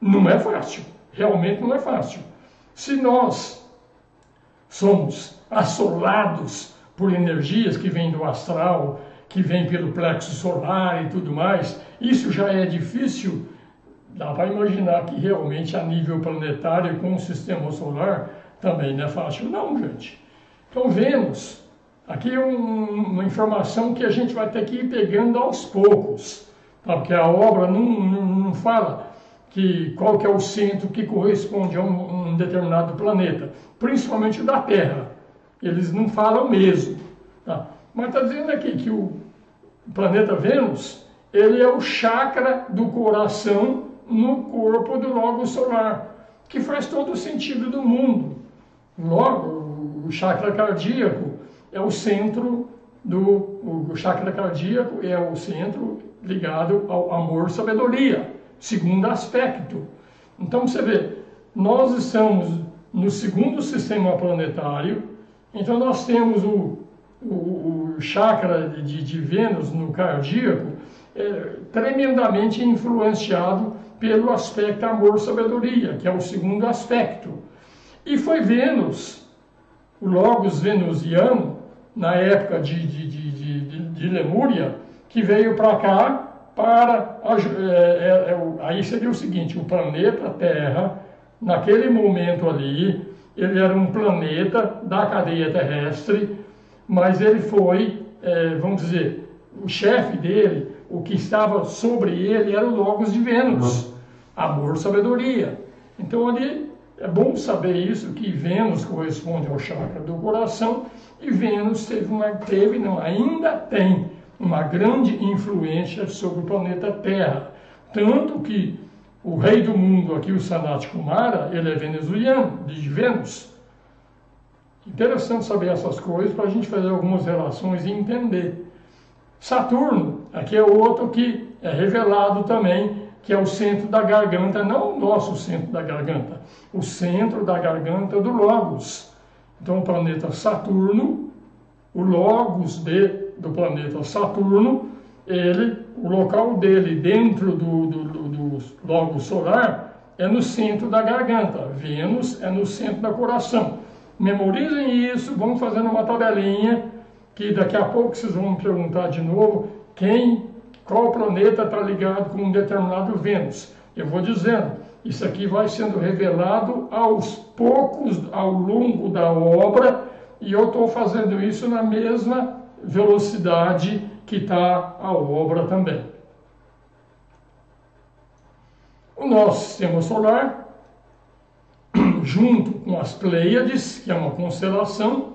não é fácil, realmente não é fácil. Se nós somos assolados por energias que vêm do astral, que vêm pelo plexo solar e tudo mais, isso já é difícil. Dá para imaginar que realmente a nível planetário, com o sistema solar, também não é fácil não, gente. Então, Vênus, aqui é uma informação que a gente vai ter que ir pegando aos poucos, tá? Porque a obra não fala qual que é o centro que corresponde a um determinado planeta, principalmente o da Terra. Eles não falam mesmo, tá? Mas está dizendo aqui que o planeta Vênus, ele é o chakra do coração no corpo do Logos solar, que faz todo o sentido do mundo. Logo, o chakra cardíaco é o centro o chakra cardíaco é o centro ligado ao amor e sabedoria, segundo aspecto. Então você vê, nós estamos no segundo sistema planetário, então nós temos o chakra de Vênus no cardíaco, tremendamente influenciado pelo aspecto amor-sabedoria, que é o segundo aspecto. E foi Vênus, o Logos venusiano, na época de Lemúria, que veio para cá aí seria o seguinte, o planeta Terra, naquele momento ali, ele era um planeta da cadeia terrestre, mas ele foi, vamos dizer, o chefe dele, o que estava sobre ele era o Logos de Vênus, amor, sabedoria. Então ali é bom saber isso, que Vênus corresponde ao chakra do coração, e Vênus ainda tem uma grande influência sobre o planeta Terra. Tanto que o rei do mundo aqui, o Sanat Kumara, ele é venezuelano, de Vênus. Interessante saber essas coisas para a gente fazer algumas relações e entender. Saturno, aqui é outro que é revelado também, que é o centro da garganta, não o nosso centro da garganta, o centro da garganta do Logos. Então o planeta Saturno, o Logos do planeta Saturno, o local dele dentro do Logos solar é no centro da garganta. Vênus é no centro do coração. Memorizem isso, vamos fazendo uma tabelinha, que daqui a pouco vocês vão me perguntar de novo qual planeta está ligado com um determinado Vênus. Eu vou dizendo, Isso aqui vai sendo revelado aos poucos ao longo da obra, e eu estou fazendo isso na mesma velocidade que está a obra também. O nosso sistema solar, junto com as Pleiades, que é uma constelação,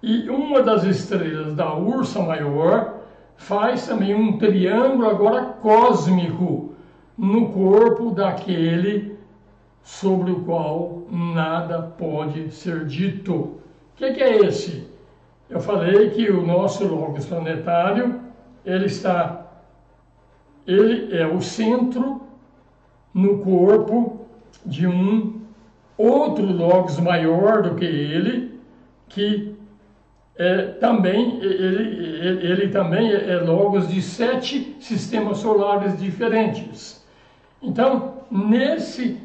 e uma das estrelas da Ursa Maior, faz também um triângulo agora cósmico no corpo daquele sobre o qual nada pode ser dito. O que é esse? Eu falei que o nosso Logos planetário, ele é o centro no corpo de um outro Logos maior do que ele, que também é Logos de 7 sistemas solares diferentes. Então, nesse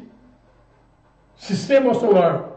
sistema solar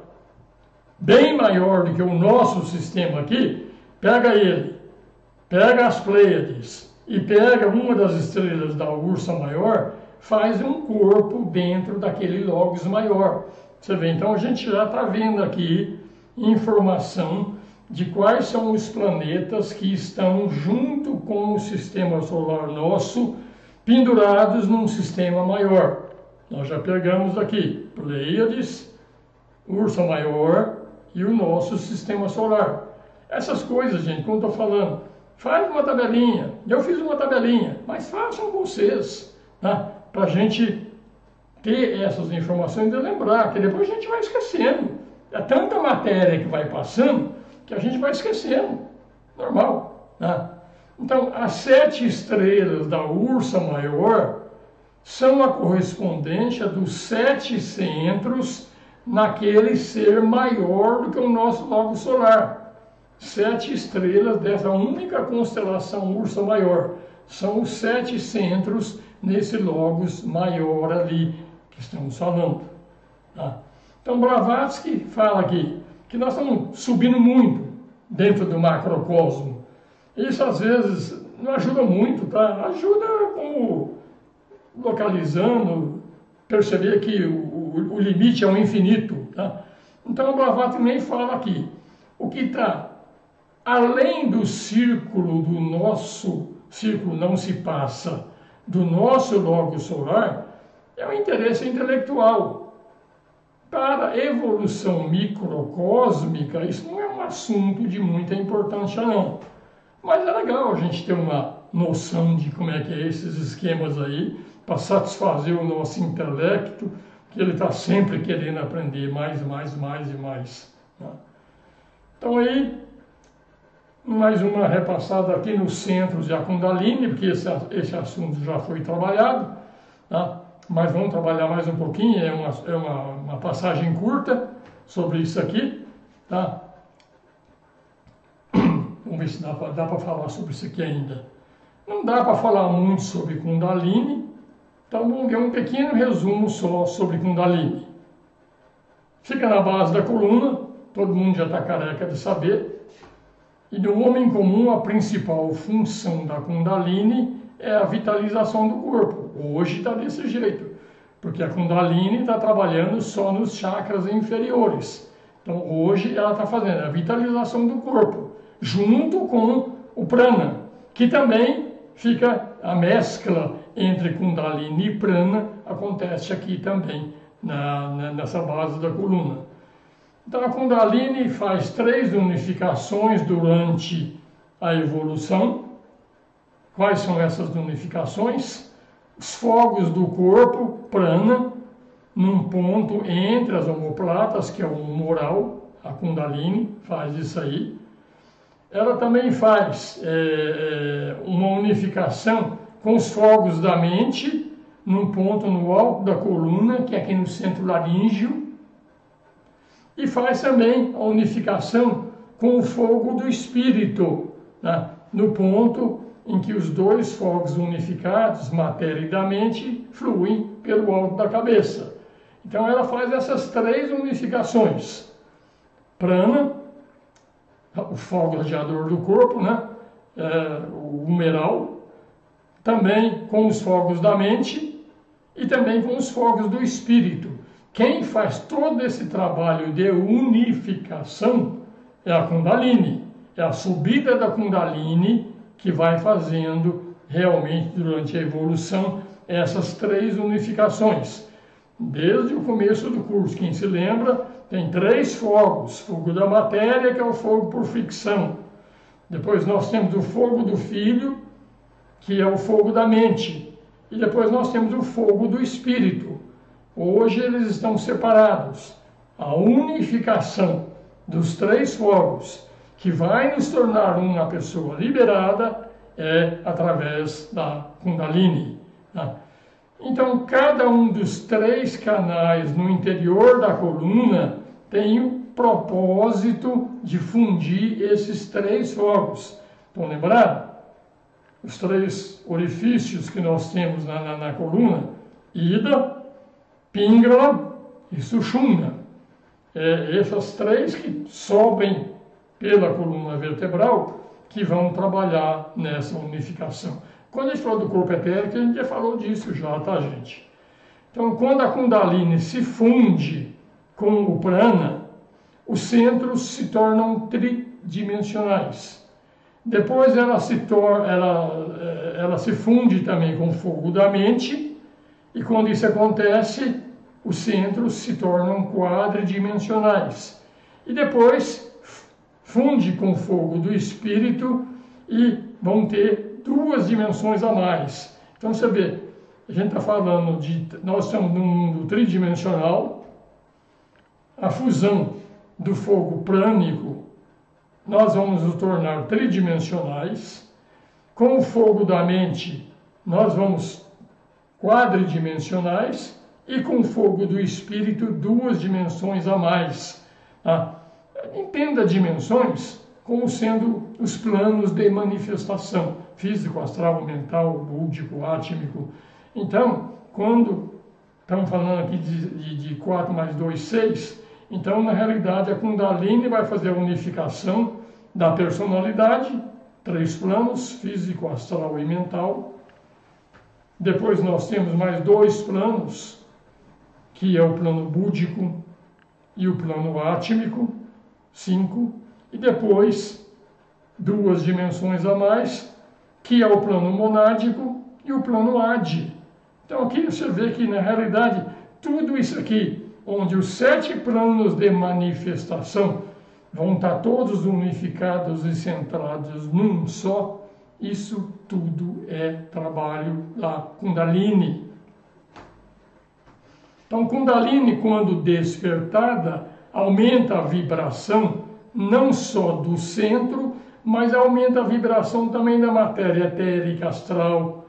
bem maior do que o nosso sistema aqui, pega as Pleiades e pega uma das estrelas da Ursa Maior, faz um corpo dentro daquele Logos maior. Você vê, então a gente já está vendo aqui informação de quais são os planetas que estão junto com o sistema solar nosso, pendurados num sistema maior. Nós já pegamos aqui Pleiades, Ursa Maior e o nosso sistema solar. Essas coisas, gente, como eu estou falando, faz uma tabelinha. Eu fiz uma tabelinha, mas façam vocês, né? Para a gente ter essas informações e lembrar, que depois a gente vai esquecendo. É tanta matéria que vai passando que a gente vai esquecendo. Normal, né? Então, as 7 estrelas da Ursa Maior são a correspondência dos 7 centros naquele ser maior do que o nosso Logos solar. 7 estrelas dessa única constelação Ursa Maior. São os 7 centros nesse Logos maior ali que estamos falando. Tá? Então, Blavatsky fala aqui que nós estamos subindo muito dentro do macrocosmo. Isso, às vezes, não ajuda muito, tá? Ajuda como localizando, perceber que o limite é o infinito, tá? Então, Blavatsky também fala aqui, o que está além do círculo do nosso, círculo não se passa, do nosso Logos solar, é o interesse intelectual. Para a evolução microcósmica, isso não é um assunto de muita importância, não. Mas é legal a gente ter uma noção de como é que é esses esquemas aí, para satisfazer o nosso intelecto, que ele está sempre querendo aprender mais e mais. Né? Então aí, mais uma repassada aqui nos centros de Kundalini, porque esse assunto já foi trabalhado, tá? Mas vamos trabalhar mais um pouquinho, é uma passagem curta sobre isso aqui, tá? Vamos ver se dá para falar sobre isso aqui ainda. Não dá para falar muito sobre Kundalini, então vamos ver um pequeno resumo só sobre Kundalini. Fica na base da coluna, todo mundo já está careca de saber, e no homem comum a principal função da Kundalini é a vitalização do corpo. Hoje está desse jeito, porque a Kundalini está trabalhando só nos chakras inferiores. Então hoje ela está fazendo a vitalização do corpo, junto com o prana, que também fica a mescla entre Kundalini e prana, acontece aqui também, nessa base da coluna. Então a Kundalini faz 3 unificações durante a evolução. Quais são essas unificações? Os fogos do corpo, prana, num ponto entre as omoplatas, que é o humoral, a Kundalini faz isso aí. Ela também faz uma unificação com os fogos da mente, num ponto no alto da coluna, que é aqui no centro laríngeo. E faz também a unificação com o fogo do espírito, né? No ponto em que os 2 fogos unificados, matéria e da mente, fluem pelo alto da cabeça. Então ela faz essas 3 unificações. Prana, o fogo radiador do corpo, né? O humeral, também com os fogos da mente e também com os fogos do espírito. Quem faz todo esse trabalho de unificação é a Kundalini. É a subida da Kundalini que vai fazendo realmente durante a evolução essas 3 unificações. Desde o começo do curso, quem se lembra, tem 3 fogos. Fogo da matéria, que é o fogo por fricção. Depois nós temos o fogo do filho, que é o fogo da mente. E depois nós temos o fogo do espírito. Hoje eles estão separados. A unificação dos 3 fogos, que vai nos tornar uma pessoa liberada, é através da Kundalini. Tá? Então, cada um dos 3 canais no interior da coluna tem o propósito de fundir esses 3 fogos. Estão lembrados? Os 3 orifícios que nós temos na coluna: Ida, Pingala e Sushumna. Essas 3 que sobem pela coluna vertebral que vão trabalhar nessa unificação. Quando a gente falou do corpo etérico, a gente já falou disso já, tá, gente? Então, quando a Kundalini se funde com o prana, os centros se tornam tridimensionais. Depois ela se funde também com o fogo da mente, e quando isso acontece, os centros se tornam quadridimensionais. E depois funde com o fogo do espírito e vão ter 2 dimensões a mais. Então você vê, a gente está falando nós estamos num mundo tridimensional, a fusão do fogo prânico, nós vamos nos tornar tridimensionais. Com o fogo da mente, nós vamos quadridimensionais, e com o fogo do espírito, 2 dimensões a mais. Tá? Entenda dimensões como sendo os planos de manifestação: físico, astral, mental, búdico, átmico. Então, quando estamos falando aqui de 4 mais 2, 6, então, na realidade, a Kundalini vai fazer a unificação da personalidade, 3 planos: físico, astral e mental. Depois nós temos mais 2 planos, que é o plano búdico e o plano átmico, 5. E depois 2 dimensões a mais, que é o plano monádico e o plano Adi. Então aqui você vê que, na realidade, tudo isso aqui, onde os 7 planos de manifestação vão estar todos unificados e centrados num só, isso tudo é trabalho da Kundalini. Então, Kundalini, quando despertada, aumenta a vibração não só do centro, mas aumenta a vibração também da matéria etérica, astral,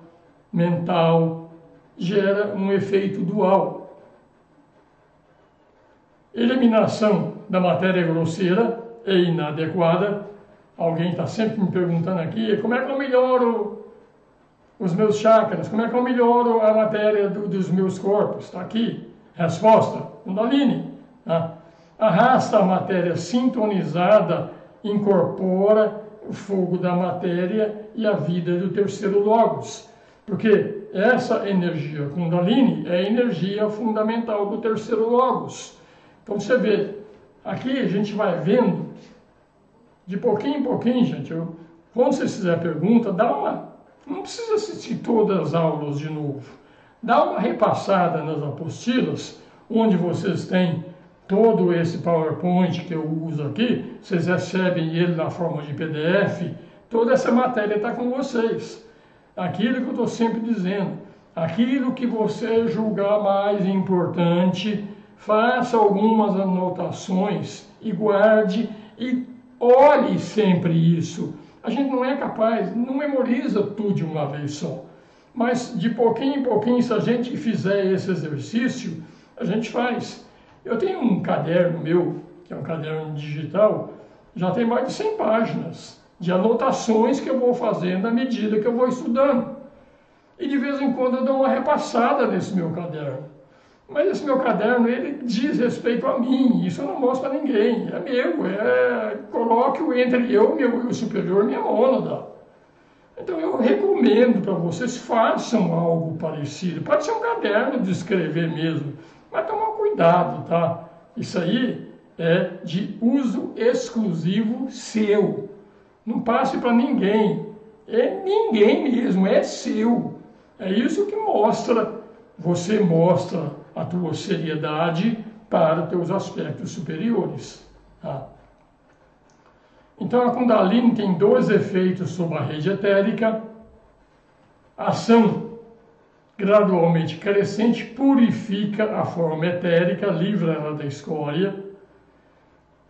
mental, gera um efeito dual. Eliminação da matéria grosseira é inadequada. Alguém está sempre me perguntando aqui, como é que eu melhoro os meus chakras? Como é que eu melhoro a matéria dos meus corpos? Está aqui. Resposta: Kundalini. Tá? Arrasta a matéria sintonizada, incorpora o fogo da matéria e a vida do terceiro logos. Porque essa energia Kundalini é a energia fundamental do terceiro logos. Então você vê, aqui a gente vai vendo, de pouquinho em pouquinho, gente. Quando você fizer pergunta, não precisa assistir todas as aulas de novo. Dá uma repassada nas apostilas, onde vocês têm todo esse PowerPoint que eu uso aqui, vocês recebem ele na forma de PDF, toda essa matéria está com vocês. Aquilo que eu estou sempre dizendo, aquilo que você julgar mais importante, faça algumas anotações e guarde e olhe sempre isso. A gente não é capaz, não memoriza tudo de uma vez só. Mas de pouquinho em pouquinho, se a gente fizer esse exercício, a gente faz. Eu tenho um caderno meu, que é um caderno digital, já tem mais de 100 páginas de anotações que eu vou fazendo à medida que eu vou estudando. E de vez em quando eu dou uma repassada nesse meu caderno. Mas esse meu caderno, ele diz respeito a mim, isso eu não mostro para ninguém, é meu, coloque-o entre eu, meu eu superior, minha mônada. Então eu recomendo para vocês, façam algo parecido. Pode ser um caderno de escrever mesmo, mas tomar cuidado, tá? Isso aí é de uso exclusivo seu. Não passe para ninguém. É ninguém mesmo, é seu. É isso que mostra, você mostra a tua seriedade para os teus aspectos superiores. Tá? Então a Kundalini tem dois efeitos sobre a rede etérica. Ação gradualmente crescente purifica a forma etérica, livra ela da escória.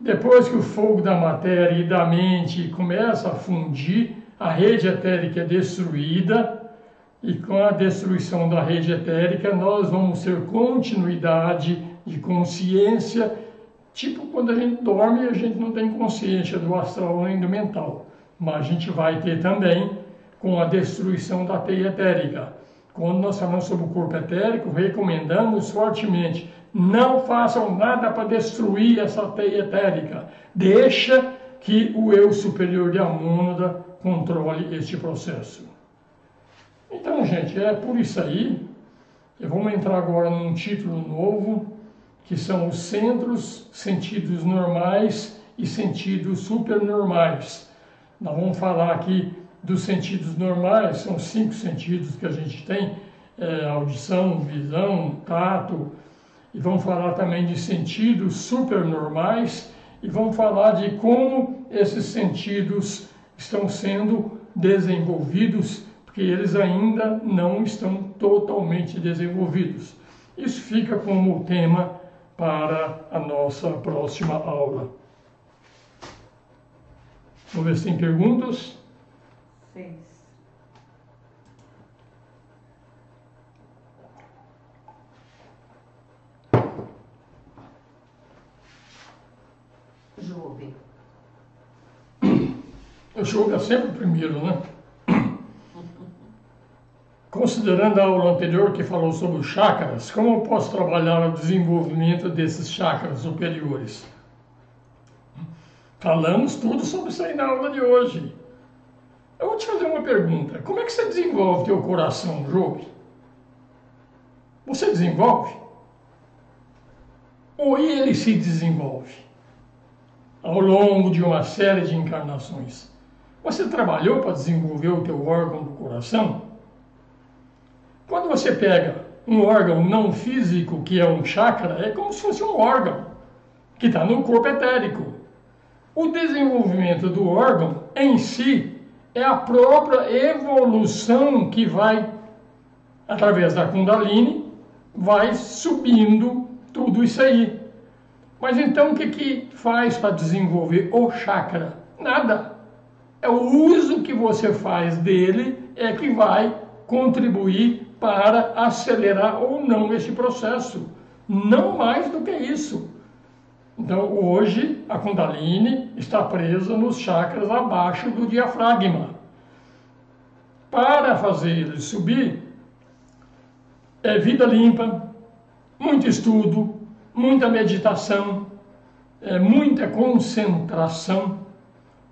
Depois que o fogo da matéria e da mente começa a fundir, a rede etérica é destruída, e com a destruição da rede etérica nós vamos ter continuidade de consciência, tipo quando a gente dorme a gente não tem consciência do astral nem do mental, mas a gente vai ter também com a destruição da teia etérica. Quando nós falamos sobre o corpo etérico, recomendamos fortemente, não façam nada para destruir essa teia etérica. Deixa que o eu superior de Amônada controle este processo. Então, gente, é por isso aí. Vamos entrar agora num título novo, que são os centros, sentidos normais e sentidos supernormais. Nós vamos falar aqui dos sentidos normais, são 5 sentidos que a gente tem, audição, visão, tato, e vamos falar também de sentidos supernormais, e vamos falar de como esses sentidos estão sendo desenvolvidos, porque eles ainda não estão totalmente desenvolvidos. Isso fica como tema para a nossa próxima aula. Vamos ver se tem perguntas. 6. Jobe. O Jobe é sempre o primeiro, né? Considerando a aula anterior que falou sobre os chakras, como eu posso trabalhar o desenvolvimento desses chakras superiores? Falamos tudo sobre isso aí na aula de hoje. Eu vou te fazer uma pergunta. Como é que você desenvolve teu coração, Jobe? Você desenvolve? Ou ele se desenvolve? Ao longo de uma série de encarnações. Você trabalhou para desenvolver o teu órgão do coração? Quando você pega um órgão não físico, que é um chakra, é como se fosse um órgão, que está no corpo etérico. O desenvolvimento do órgão em si é a própria evolução que vai, através da Kundalini, vai subindo tudo isso aí. Mas então o que faz para desenvolver o chakra? Nada. É o uso que você faz dele é que vai contribuir para acelerar ou não esse processo. Não mais do que isso. Então hoje a Kundalini está presa nos chakras abaixo do diafragma. Para fazer ele subir, é vida limpa, muito estudo, muita meditação, muita concentração,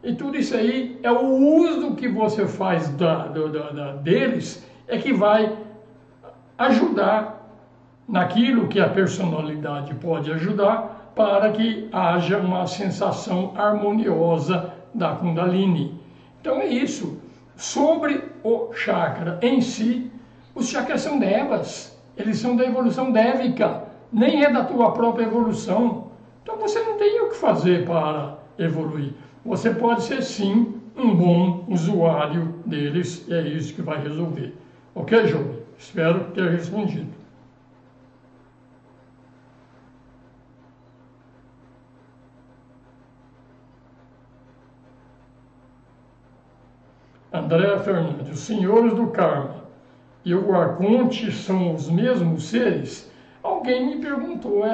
e tudo isso aí é o uso que você faz deles, é que vai ajudar naquilo que a personalidade pode ajudar para que haja uma sensação harmoniosa da Kundalini. Então é isso. Sobre o chakra em si, os chakras são devas, eles são da evolução dévica, nem é da tua própria evolução. Então você não tem o que fazer para evoluir. Você pode ser sim um bom usuário deles, e é isso que vai resolver. Ok, João? Espero ter respondido. Andréa Fernandes, os senhores do karma e o arconte são os mesmos seres? Alguém me perguntou,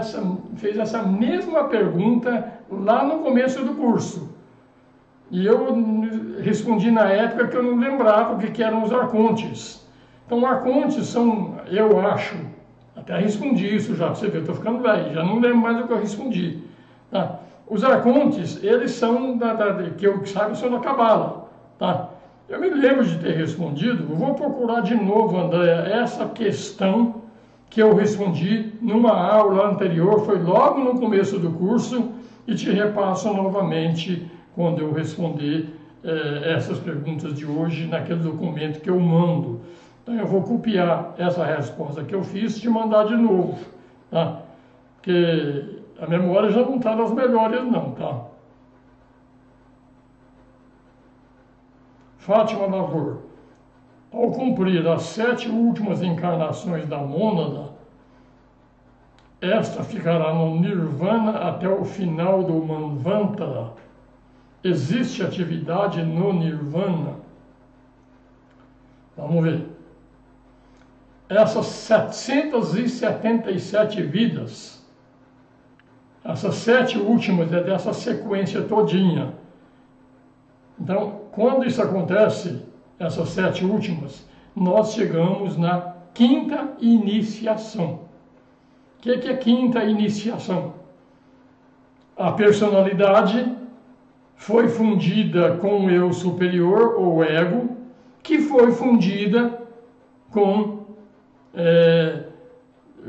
fez essa mesma pergunta lá no começo do curso. E eu respondi na época que eu não lembrava o que eram os arcontes. Então, arcontes são, eu acho, até respondi isso já, para você ver, eu estou ficando velho, já não lembro mais o que eu respondi. Tá? Os arcontes, eles são, que eu saiba, são da Cabala. Tá? Eu me lembro de ter respondido, eu vou procurar de novo, Andréa, essa questão que eu respondi numa aula anterior, foi logo no começo do curso, e te repasso novamente quando eu responder essas perguntas de hoje naquele documento que eu mando. Então eu vou copiar essa resposta que eu fiz e te mandar de novo, tá? Porque a memória já não está das melhores não, tá? Fátima Lavor. Ao cumprir as 7 últimas encarnações da mônada, esta ficará no Nirvana até o final do Manvantara. Existe atividade no Nirvana? Vamos ver. Essas 777 vidas, essas 7 últimas é dessa sequência todinha. Então, quando isso acontece, essas 7 últimas, nós chegamos na 5ª iniciação. O que é 5ª iniciação? A personalidade foi fundida com o eu superior, ou ego, que foi fundida com,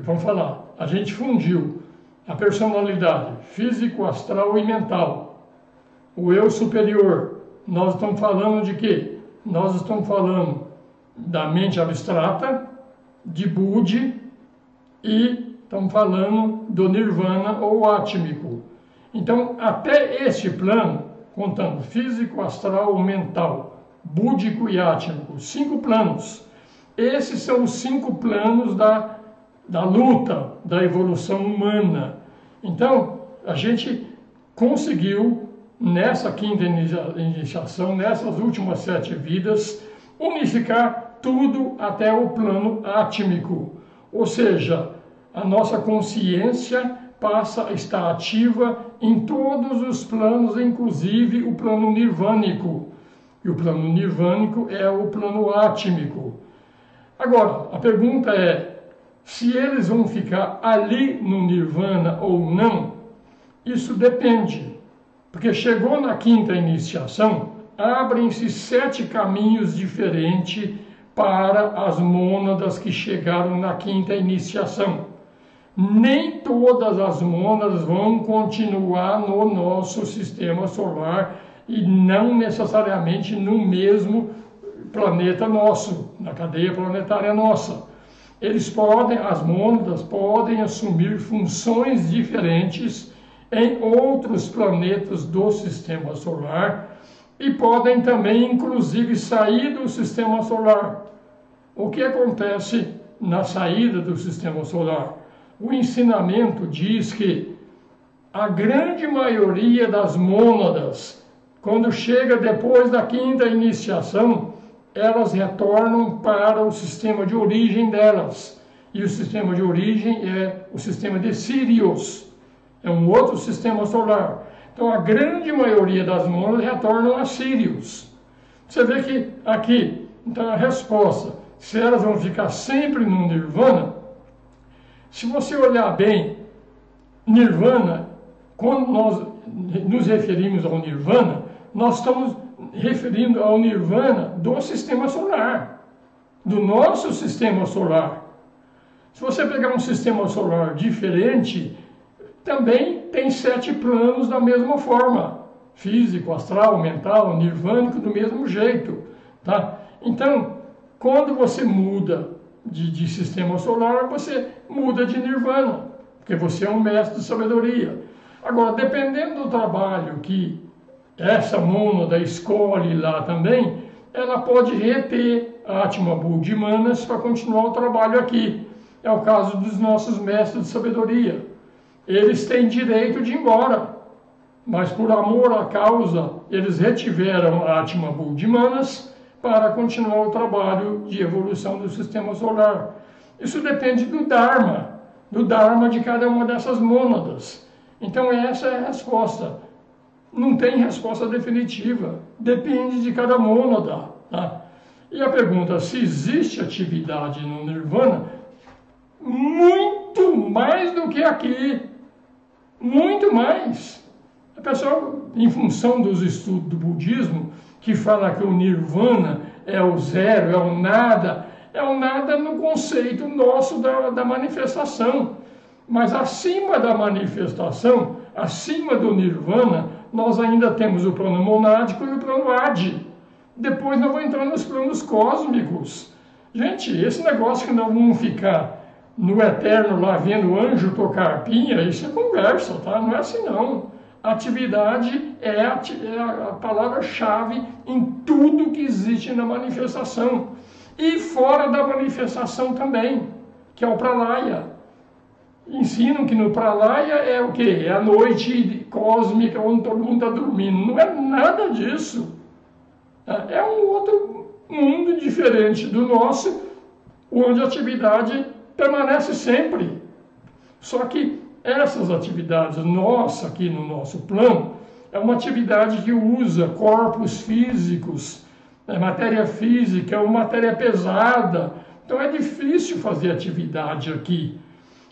vamos falar, a gente fundiu a personalidade físico, astral e mental. O eu superior, nós estamos falando de quê? Nós estamos falando da mente abstrata, de Budi, e estamos falando do Nirvana ou átmico. Então, até este plano, contando físico, astral, mental, búdico e átmico, 5 planos. Esses são os 5 planos da luta, da evolução humana. Então, a gente conseguiu, nessa 5ª iniciação, nessas últimas 7 vidas, unificar tudo até o plano átmico. Ou seja, a nossa consciência passa a estar ativa em todos os planos, inclusive o plano nirvânico. E o plano nirvânico é o plano átmico. Agora, a pergunta é, se eles vão ficar ali no nirvana ou não, isso depende. Porque chegou na 5ª iniciação, abrem-se 7 caminhos diferentes para as mônadas que chegaram na 5ª iniciação. Nem todas as mônadas vão continuar no nosso sistema solar e não necessariamente no mesmo planeta nosso, na cadeia planetária nossa. As mônadas podem assumir funções diferentes em outros planetas do sistema solar e podem também, inclusive, sair do sistema solar. O que acontece na saída do sistema solar? O ensinamento diz que a grande maioria das mônadas, quando chega depois da 5ª iniciação, elas retornam para o sistema de origem delas. E o sistema de origem é o sistema de Sirius, é um outro sistema solar. Então a grande maioria das mônadas retornam a Sirius. Você vê que aqui, então a resposta, se elas vão ficar sempre no Nirvana, se você olhar bem, Nirvana, quando nós nos referimos ao Nirvana, nós estamos referindo ao Nirvana do sistema solar, do nosso sistema solar. Se você pegar um sistema solar diferente, também tem 7 planos da mesma forma, físico, astral, mental, nirvânico, do mesmo jeito, tá? Então, quando você muda de sistema solar, você muda de nirvana, porque você é um mestre de sabedoria. Agora, dependendo do trabalho que essa mônada escolhe lá também, ela pode reter Atma Buddhi Manas para continuar o trabalho aqui. É o caso dos nossos mestres de sabedoria. Eles têm direito de ir embora, mas por amor à causa, eles retiveram Atma Buddhi Manas para continuar o trabalho de evolução do sistema solar. Isso depende do Dharma de cada uma dessas mônadas. Então essa é a resposta. Não tem resposta definitiva, depende de cada mônada. Tá? E a pergunta, se existe atividade no Nirvana, muito mais do que aqui, muito mais. A pessoa, em função dos estudos do budismo, que fala que o nirvana é o zero, é o nada no conceito nosso da manifestação. Mas acima da manifestação, acima do nirvana, nós ainda temos o plano monádico e o plano adi. Depois nós vamos entrar nos planos cósmicos. Gente, esse negócio que nós vamos ficar no eterno lá vendo o anjo tocar arpinha, isso é conversa, tá? Não é assim não. Atividade é a palavra-chave em tudo que existe na manifestação. E fora da manifestação também, que é o pralaya. Ensinam que no pralaya é o quê? É a noite cósmica onde todo mundo está dormindo. Não é nada disso. É um outro mundo diferente do nosso, onde a atividade permanece sempre. Só que essas atividades nossas aqui no nosso plano é uma atividade que usa corpos físicos, matéria física, é uma matéria pesada. Então é difícil fazer atividade aqui.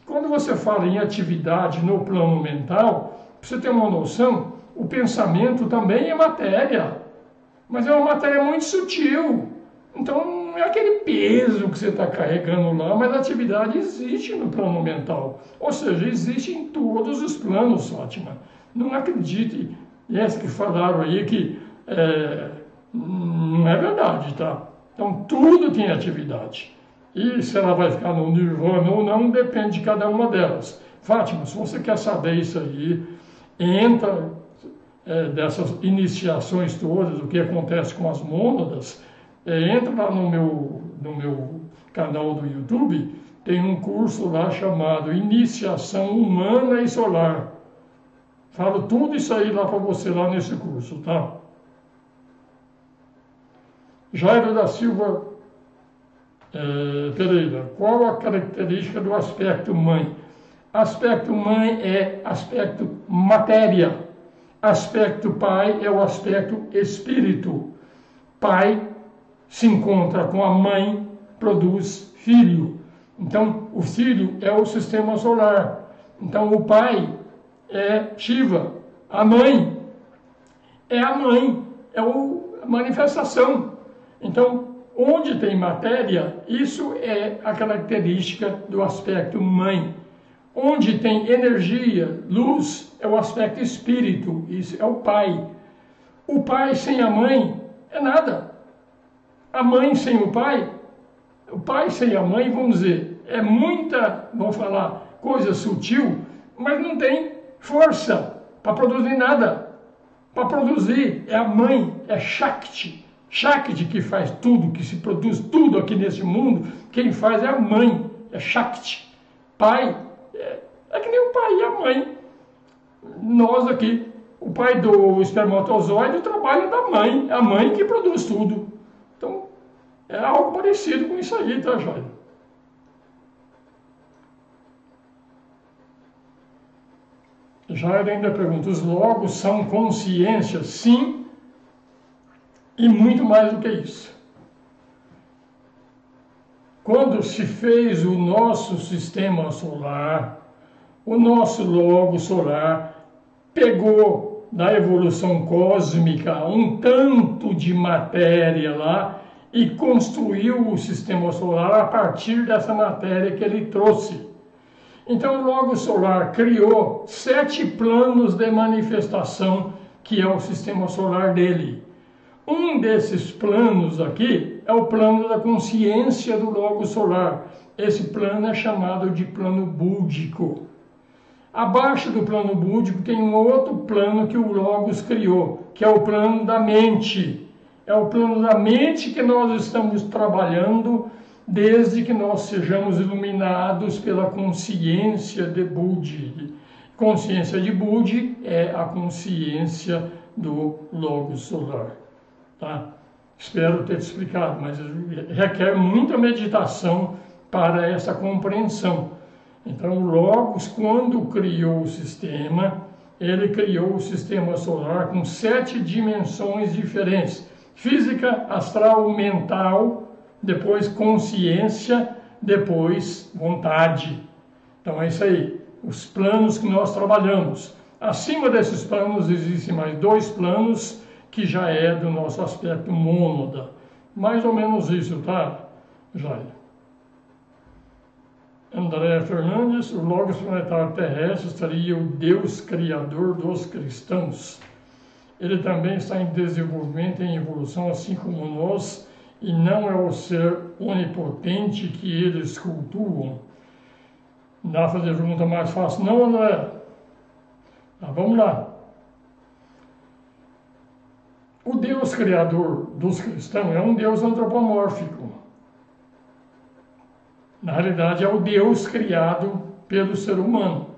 Quando você fala em atividade no plano mental, para você ter uma noção, o pensamento também é matéria, mas é uma matéria muito sutil. Então não é aquele peso que você está carregando lá, mas a atividade existe no plano mental. Ou seja, existe em todos os planos, Fátima. Não acredite, essa que falaram aí que não é verdade, tá? Então tudo tem atividade. E se ela vai ficar no nirvana ou não, depende de cada uma delas. Fátima, se você quer saber isso aí, entra dessas iniciações todas, o que acontece com as mônadas, entra lá no meu canal do YouTube, tem um curso lá chamado Iniciação Humana e Solar. Falo tudo isso aí lá para você, lá nesse curso, tá? Jairo da Silva Pereira, qual a característica do aspecto mãe? Aspecto mãe é aspecto matéria. Aspecto pai é o aspecto espírito. Pai se encontra com a mãe, produz filho. Então, o filho é o sistema solar. Então, o pai é Shiva. A mãe é a manifestação. Então, onde tem matéria, isso é a característica do aspecto mãe. Onde tem energia, luz, é o aspecto espírito, isso é o pai. O pai sem a mãe é nada. A mãe sem o pai sem a mãe, vamos dizer, é muita, vamos falar, coisa sutil, mas não tem força para produzir nada. Para produzir é a mãe, é Shakti. Shakti que faz tudo, que se produz tudo aqui nesse mundo, quem faz é a mãe, é Shakti. Pai, é que nem o pai e a mãe. Nós aqui, o pai do espermatozoide, o trabalho da mãe, é a mãe que produz tudo. Então, é algo parecido com isso aí, tá, Jair? Jair ainda pergunta, os logos são consciência? Sim, e muito mais do que isso. Quando se fez o nosso sistema solar, o nosso logo solar pegou da evolução cósmica um tanto de matéria lá e construiu o sistema solar a partir dessa matéria que ele trouxe. Então o logo solar criou 7 planos de manifestação, que é o sistema solar dele. Um desses planos aqui é o plano da consciência do logo solar. Esse plano é chamado de plano búdico. Abaixo do plano búdico tem um outro plano que o Logos criou, que é o plano da mente. É o plano da mente que nós estamos trabalhando desde que nós sejamos iluminados pela consciência de Budi. Consciência de Budi é a consciência do Logos solar. Tá? Espero ter te explicado, mas requer muita meditação para essa compreensão. Então, o Logos, quando criou o sistema, ele criou o sistema solar com 7 dimensões diferentes. Física, astral, mental, depois consciência, depois vontade. Então, é isso aí, os planos que nós trabalhamos. Acima desses planos existem mais 2 planos, que já é do nosso aspecto mônada. Mais ou menos isso, tá, Jair? André Fernandes, o Logos planetário terrestre seria o Deus criador dos cristãos. Ele também está em desenvolvimento e em evolução, assim como nós, e não é o ser onipotente que eles cultuam. Dá para fazer a pergunta mais fácil? Não, André. Vamos lá. O Deus criador dos cristãos é um Deus antropomórfico. Na realidade, é o Deus criado pelo ser humano.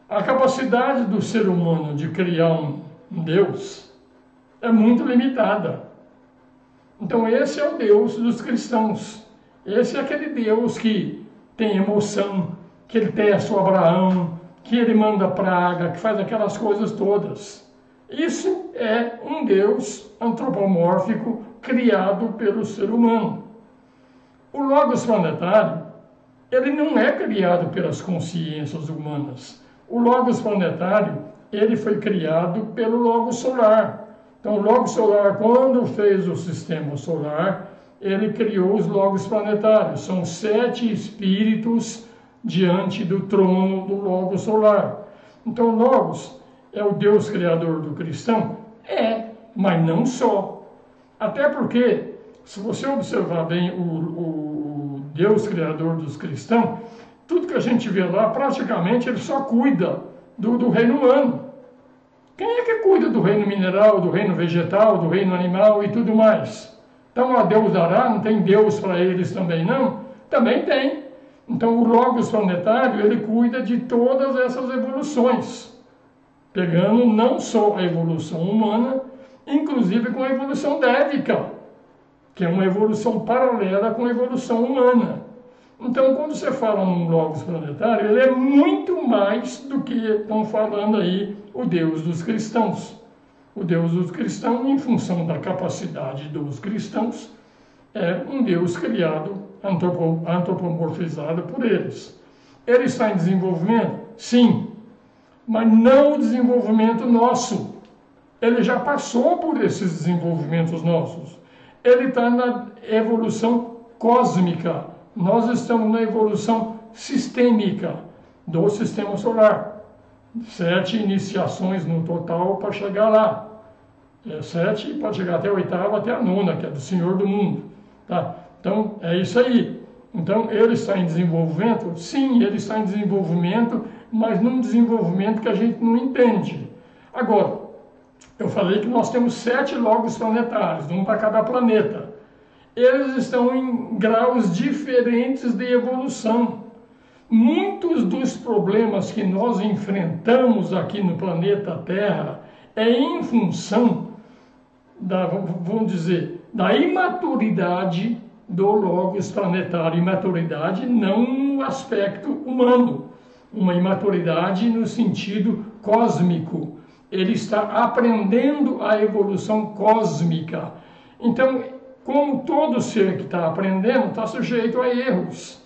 A capacidade do ser humano de criar um Deus é muito limitada. Então, esse é o Deus dos cristãos. Esse é aquele Deus que tem emoção, que ele testa o Abraão, que ele manda praga, que faz aquelas coisas todas. Isso é um Deus antropomórfico criado pelo ser humano. O Logos planetário, ele não é criado pelas consciências humanas. O Logos planetário, ele foi criado pelo Logos solar. Então, o Logos solar, quando fez o sistema solar, ele criou os Logos planetários. São 7 espíritos diante do trono do Logos solar. Então, o Logos é o Deus criador do cristão? É, mas não só. Até porque, se você observar bem o Deus criador dos cristãos, tudo que a gente vê lá, praticamente, ele só cuida do reino humano. Quem é que cuida do reino mineral, do reino vegetal, do reino animal e tudo mais? Então, a Deus dará, não tem Deus para eles também, não? Também tem. Então, o Logos planetário, ele cuida de todas essas evoluções, pegando não só a evolução humana, inclusive com a evolução dévica, que é uma evolução paralela com a evolução humana. Então, quando você fala num Logos planetário, ele é muito mais do que estão falando aí o Deus dos cristãos. O Deus dos cristãos, em função da capacidade dos cristãos, é um Deus criado, antropomorfizado por eles. Ele está em desenvolvimento? Sim, mas não o desenvolvimento nosso. Ele já passou por esses desenvolvimentos nossos. Ele está na evolução cósmica. Nós estamos na evolução sistêmica do sistema solar. 7 iniciações no total para chegar lá. 7 pode chegar até a 8ª, até a 9ª, que é do Senhor do Mundo. Tá? Então, é isso aí. Então, ele está em desenvolvimento? Sim, ele está em desenvolvimento, mas num desenvolvimento que a gente não entende. Agora, eu falei que nós temos 7 logos planetários, um para cada planeta. Eles estão em graus diferentes de evolução. Muitos dos problemas que nós enfrentamos aqui no planeta Terra é em função vamos dizer, da imaturidade do Logos planetário. Imaturidade não no aspecto humano, uma imaturidade no sentido cósmico. Ele está aprendendo a evolução cósmica. Então, como todo ser que está aprendendo, está sujeito a erros.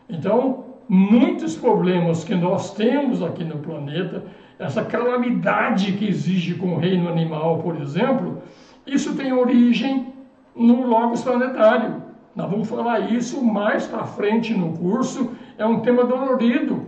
Então, muitos problemas que nós temos aqui no planeta, essa calamidade que existe com o reino animal, por exemplo, isso tem origem no Logos planetário. Nós vamos falar isso mais para frente no curso, é um tema dolorido.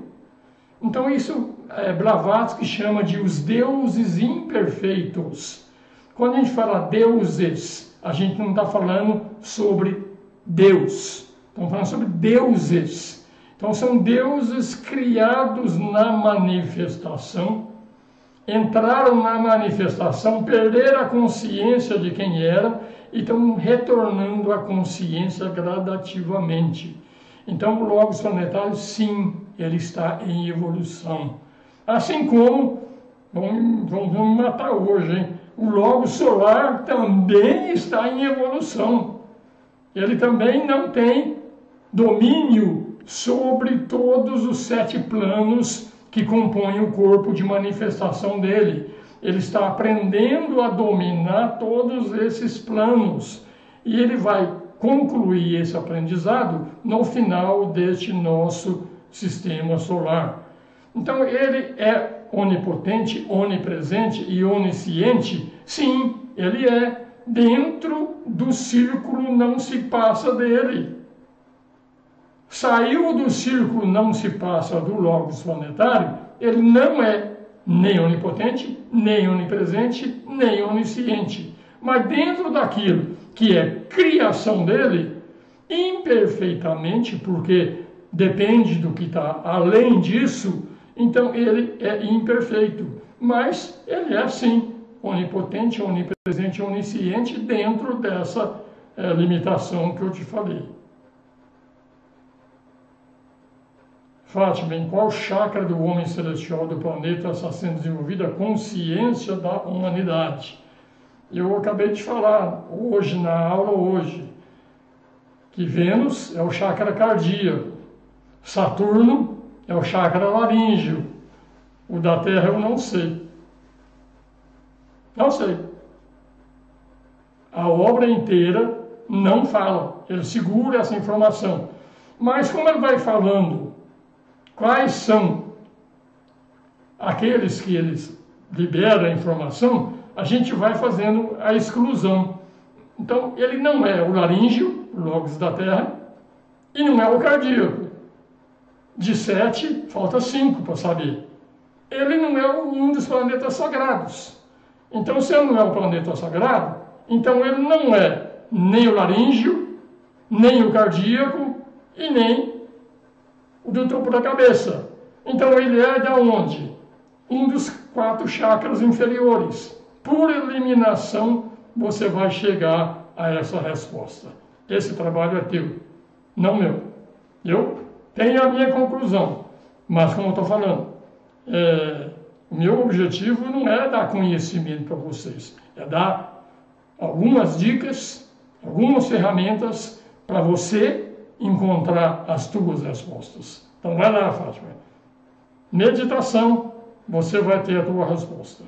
Então isso, Blavatsky chama de os deuses imperfeitos. Quando a gente fala deuses, a gente não está falando sobre Deus, estamos falando sobre deuses. Então são deuses criados na manifestação, entraram na manifestação, perderam a consciência de quem eram e estão retornando à consciência gradativamente. Então o Logos planetário, sim, ele está em evolução. Assim como, vamos matar hoje, hein? O Logos solar também está em evolução. Ele também não tem domínio sobre todos os 7 planos que compõem o corpo de manifestação dele. Ele está aprendendo a dominar todos esses planos. E ele vai concluir esse aprendizado no final deste nosso sistema solar. Então ele é onipotente, onipresente e onisciente? Sim, ele é. Dentro do círculo não se passa dele. Saiu do círculo não se passa do logos planetário, ele não é nem onipotente, nem onipresente, nem onisciente. Mas dentro daquilo que é criação dele, imperfeitamente, porque depende do que está além disso, então ele é imperfeito. Mas ele é sim onipotente, onipresente, onisciente dentro dessa limitação que eu te falei. Fátima, em qual chakra do homem celestial do planeta está sendo desenvolvida a consciência da humanidade? Eu acabei de falar hoje, na aula hoje, que Vênus é o chakra cardíaco, Saturno é o chakra laríngeo, o da Terra eu não sei. Não sei. A obra inteira não fala, ele segura essa informação. Mas como ele vai falando quais são aqueles que eles liberam a informação, a gente vai fazendo a exclusão. Então, ele não é o laríngeo, o logos da Terra, e não é o cardíaco. De 7, falta 5 para saber. Ele não é um dos planetas sagrados. Então, se ele não é o planeta sagrado, então ele não é nem o laríngeo, nem o cardíaco e nem o do topo da cabeça. Então ele é de onde? Um dos 4 chakras inferiores. Por eliminação, você vai chegar a essa resposta. Esse trabalho é teu, não meu. Eu tenho a minha conclusão, mas como eu estou falando, o meu objetivo não é dar conhecimento para vocês, é dar algumas dicas, algumas ferramentas para você encontrar as tuas respostas. Então vai lá, Fátima. Meditação, você vai ter a tua resposta.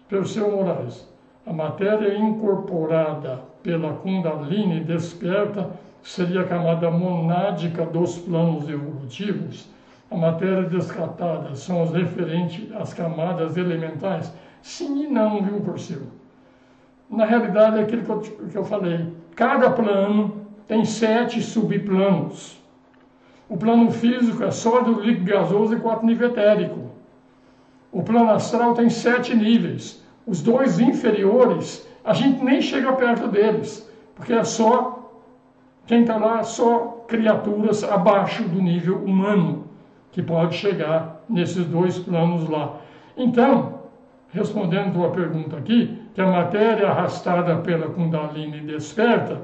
Perseu Moraes, a matéria incorporada pela Kundalini desperta seria a camada monádica dos planos evolutivos. A matéria descartada são as referentes às camadas elementais? Sim e não, viu, Perseu? Na realidade, é aquilo que eu falei. Cada plano tem 7 subplanos. O plano físico é sólido, líquido, gasoso e 4 nível etérico. O plano astral tem 7 níveis. Os 2 inferiores, a gente nem chega perto deles, porque é só, quem está lá, só criaturas abaixo do nível humano, que pode chegar nesses 2 planos lá. Então, respondendo a tua pergunta aqui, que a matéria arrastada pela Kundalini desperta,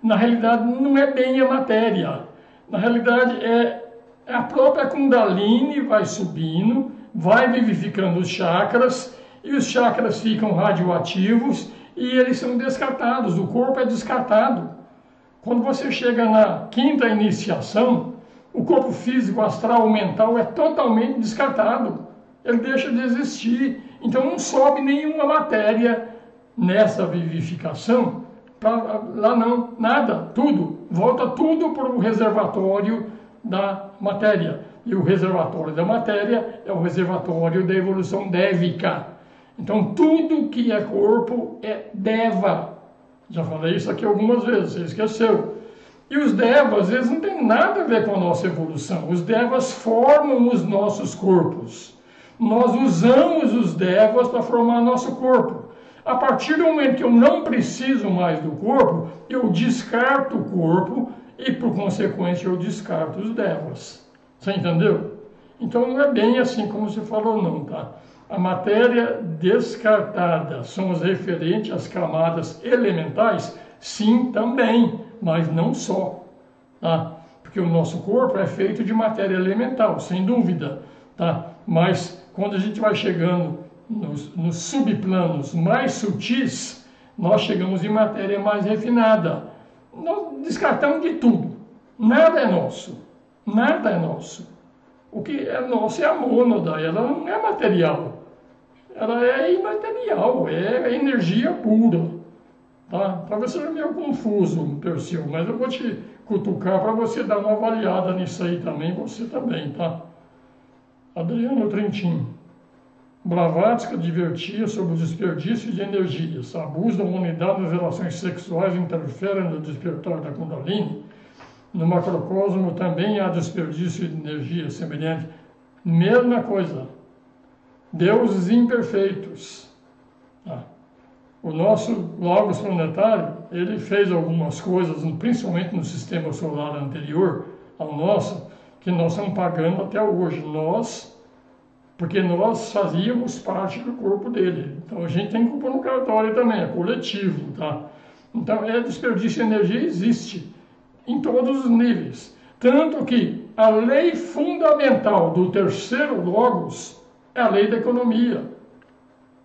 na realidade não é bem a matéria. Na realidade é a própria Kundalini vai subindo, vai vivificando os chakras, e os chakras ficam radioativos e eles são descartados, o corpo é descartado. Quando você chega na 5ª iniciação, o corpo físico, astral, mental é totalmente descartado. Ele deixa de existir. Então não sobe nenhuma matéria nessa vivificação, lá não, nada, tudo. Volta tudo para o reservatório da matéria. E o reservatório da matéria é o reservatório da evolução dévica. Então tudo que é corpo é deva. Já falei isso aqui algumas vezes, você esqueceu. E os devas, eles não têm nada a ver com a nossa evolução. Os devas formam os nossos corpos. Nós usamos os devas para formar nosso corpo. A partir do momento que eu não preciso mais do corpo, eu descarto o corpo e, por consequência, eu descarto os devas. Você entendeu? Então não é bem assim como você falou não, tá? A matéria descartada são as referentes às camadas elementais? Sim, também, mas não só, tá? Porque o nosso corpo é feito de matéria elemental, sem dúvida, tá? Mas quando a gente vai chegando nos subplanos mais sutis, nós chegamos em matéria mais refinada. Nós descartamos de tudo. Nada é nosso. Nada é nosso. O que é nosso é a mônada, ela não é material. Ela é imaterial, é energia pura. tá? Talvez seja meio confuso, Perseu, mas eu vou te cutucar para você dar uma avaliada nisso aí também, você também, tá? Adriano Trentin. Blavatsky advertia sobre o desperdício de energias. Abuso da humanidade nas relações sexuais interfere no despertar da Kundalini. No macrocosmo também há desperdício de energia semelhante. Mesma coisa. Deuses imperfeitos. O nosso Logos planetário, ele fez algumas coisas, principalmente no sistema solar anterior ao nosso, que nós estamos pagando até hoje. Porque nós fazíamos parte do corpo dele. Então a gente tem culpa no cartório também, é coletivo, tá? Então desperdício de energia existe em todos os níveis. Tanto que a lei fundamental do terceiro Logos é a lei da economia.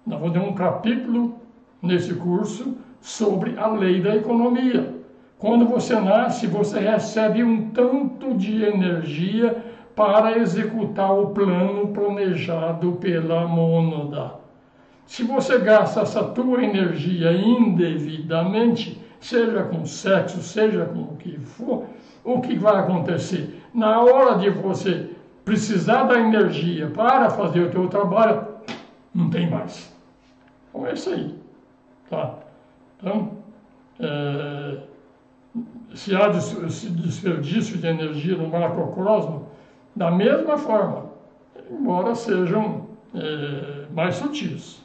Nós vamos ter um capítulo nesse curso sobre a lei da economia. Quando você nasce, você recebe um tanto de energia para executar o plano planejado pela mônada. Se você gasta essa tua energia indevidamente, seja com sexo, seja com o que for, o que vai acontecer? Na hora de você precisar da energia para fazer o teu trabalho, não tem mais. Então é isso aí. Tá? Então, se há desperdício de energia no macrocosmo, da mesma forma, embora sejam mais sutis.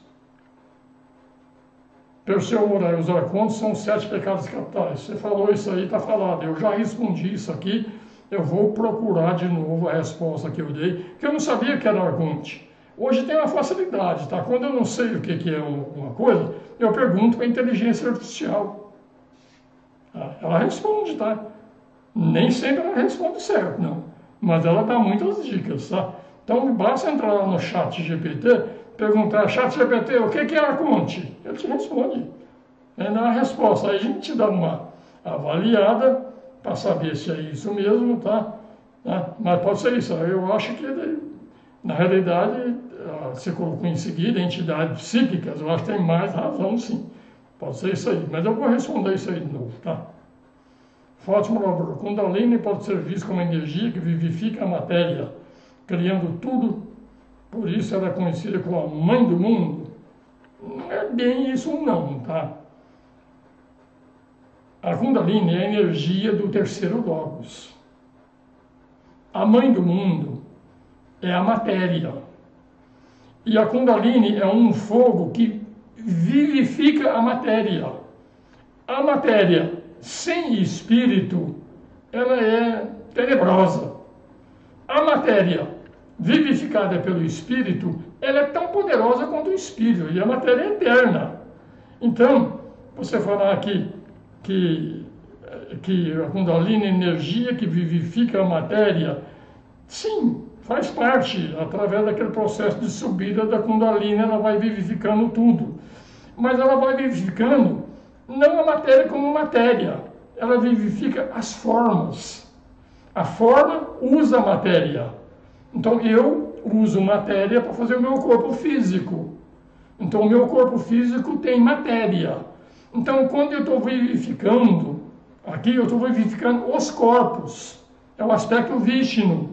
Perseu Moraes, os arcontes são 7 pecados capitais. Você falou isso aí, está falado. Eu já respondi isso aqui. Eu vou procurar de novo a resposta que eu dei, que eu não sabia que era arconte. Hoje tem uma facilidade, tá? Quando eu não sei o que é uma coisa, eu pergunto para a inteligência artificial. Ela responde, tá? Nem sempre ela responde certo, não. Mas ela dá muitas dicas, tá? Então basta entrar lá no chat GPT, perguntar, chat GPT, o que é arconte? Ele te responde. Na resposta, aí a gente te dá uma avaliada para saber se é isso mesmo, tá? Mas pode ser isso. Eu acho que, na realidade, você colocou em seguida entidades psíquicas, eu acho que tem mais razão, sim. Pode ser isso aí. Mas eu vou responder isso aí de novo, tá? Fátima Labor, Kundalini pode ser visto como energia que vivifica a matéria, criando tudo, por isso ela é conhecida como a mãe do mundo. Não é bem isso não, tá? A Kundalini é a energia do terceiro Logos. A mãe do mundo é a matéria. E a Kundalini é um fogo que vivifica a matéria. A matéria sem espírito, ela é tenebrosa. A matéria vivificada pelo espírito, ela é tão poderosa quanto o espírito, e a matéria é eterna. Então, você falar aqui que a Kundalini é energia que vivifica a matéria, sim, faz parte, através daquele processo de subida da Kundalini, ela vai vivificando tudo. Mas ela vai vivificando não a matéria como matéria, ela vivifica as formas. A forma usa a matéria. Então eu uso matéria para fazer o meu corpo físico. Então o meu corpo físico tem matéria. Então quando eu estou vivificando, aqui eu estou vivificando os corpos. É o aspecto Vishnu.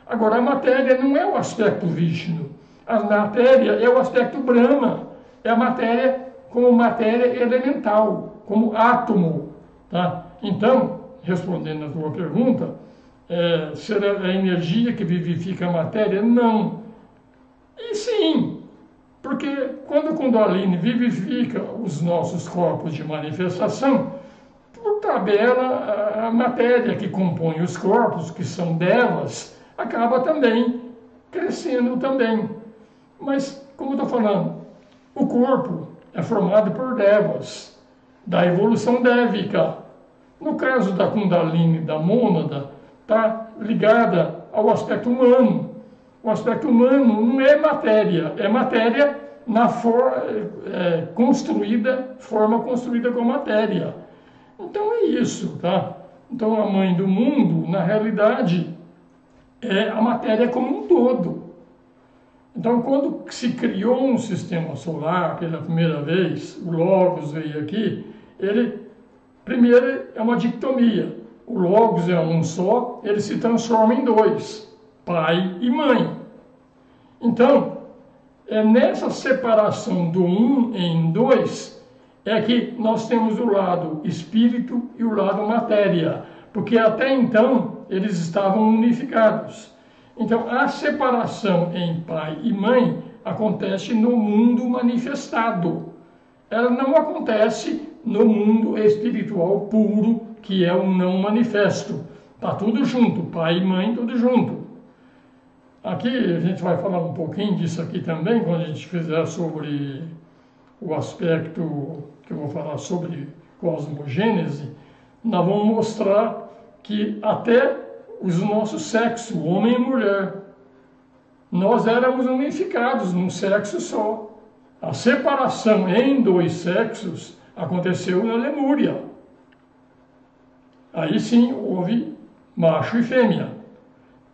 Agora a matéria não é o aspecto Vishnu. A matéria é o aspecto Brahma. É a matéria como matéria elemental, como átomo, tá? Então, respondendo a tua pergunta, será a energia que vivifica a matéria? Não. E sim, porque quando o Kundalini vivifica os nossos corpos de manifestação, por tabela, a matéria que compõe os corpos, que são delas, acaba também crescendo também. Mas, como eu estou falando, o corpo é formado por devas, da evolução dévica. No caso da Kundalini, da mônada, está ligada ao aspecto humano. O aspecto humano não é matéria na forma construída com matéria. Então é isso, tá? Então a mãe do mundo, na realidade, é a matéria como um todo. Então, quando se criou um sistema solar pela primeira vez, o Logos veio aqui, primeiro é uma dicotomia. O Logos é um só, ele se transforma em dois, pai e mãe. Então, é nessa separação do um em dois é que nós temos o lado espírito e o lado matéria, porque até então eles estavam unificados. Então, a separação em pai e mãe acontece no mundo manifestado. Ela não acontece no mundo espiritual puro, que é o não manifesto. Está tudo junto, pai e mãe, tudo junto. Aqui a gente vai falar um pouquinho disso aqui também, quando a gente fizer sobre o aspecto que eu vou falar sobre cosmogênese. Nós vamos mostrar que até os nossos sexos, homem e mulher, nós éramos unificados num sexo só. A separação em dois sexos aconteceu na Lemúria. Aí sim houve macho e fêmea.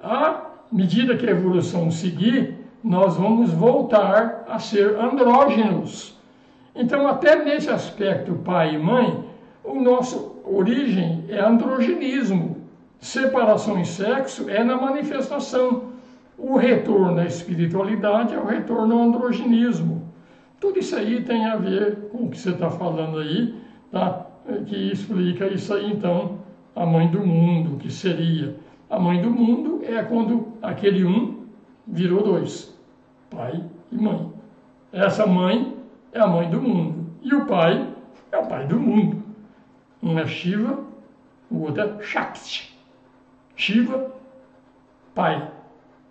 À medida que a evolução seguir, nós vamos voltar a ser andrógenos. Então, até nesse aspecto pai e mãe, o nosso origem é androgenismo. Separação em sexo é na manifestação. O retorno à espiritualidade é o retorno ao androgenismo. Tudo isso aí tem a ver com o que você está falando aí, tá? Que explica isso aí, então, a mãe do mundo, que seria. A mãe do mundo é quando aquele um virou dois, pai e mãe. Essa mãe é a mãe do mundo. E o pai é o pai do mundo. Um é Shiva, o outro é Shakti. Shiva, pai.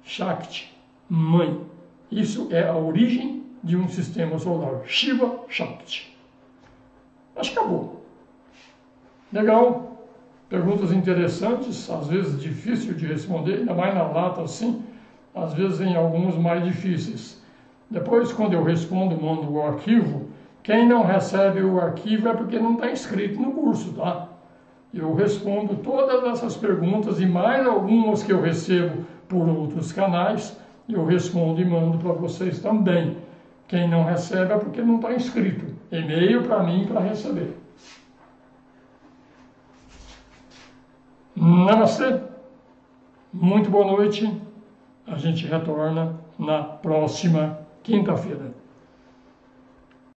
Shakti, mãe. Isso é a origem de um sistema solar. Shiva, Shakti. Acho que acabou. Legal. Perguntas interessantes, às vezes difícil de responder, ainda mais na lata assim, às vezes em alguns mais difíceis. Depois, quando eu respondo, mando o arquivo. Quem não recebe o arquivo é porque não está inscrito no curso, tá? Eu respondo todas essas perguntas e mais algumas que eu recebo por outros canais, eu respondo e mando para vocês também. Quem não recebe é porque não está inscrito. E-mail para mim para receber. Namastê. Muito boa noite. A gente retorna na próxima quinta-feira.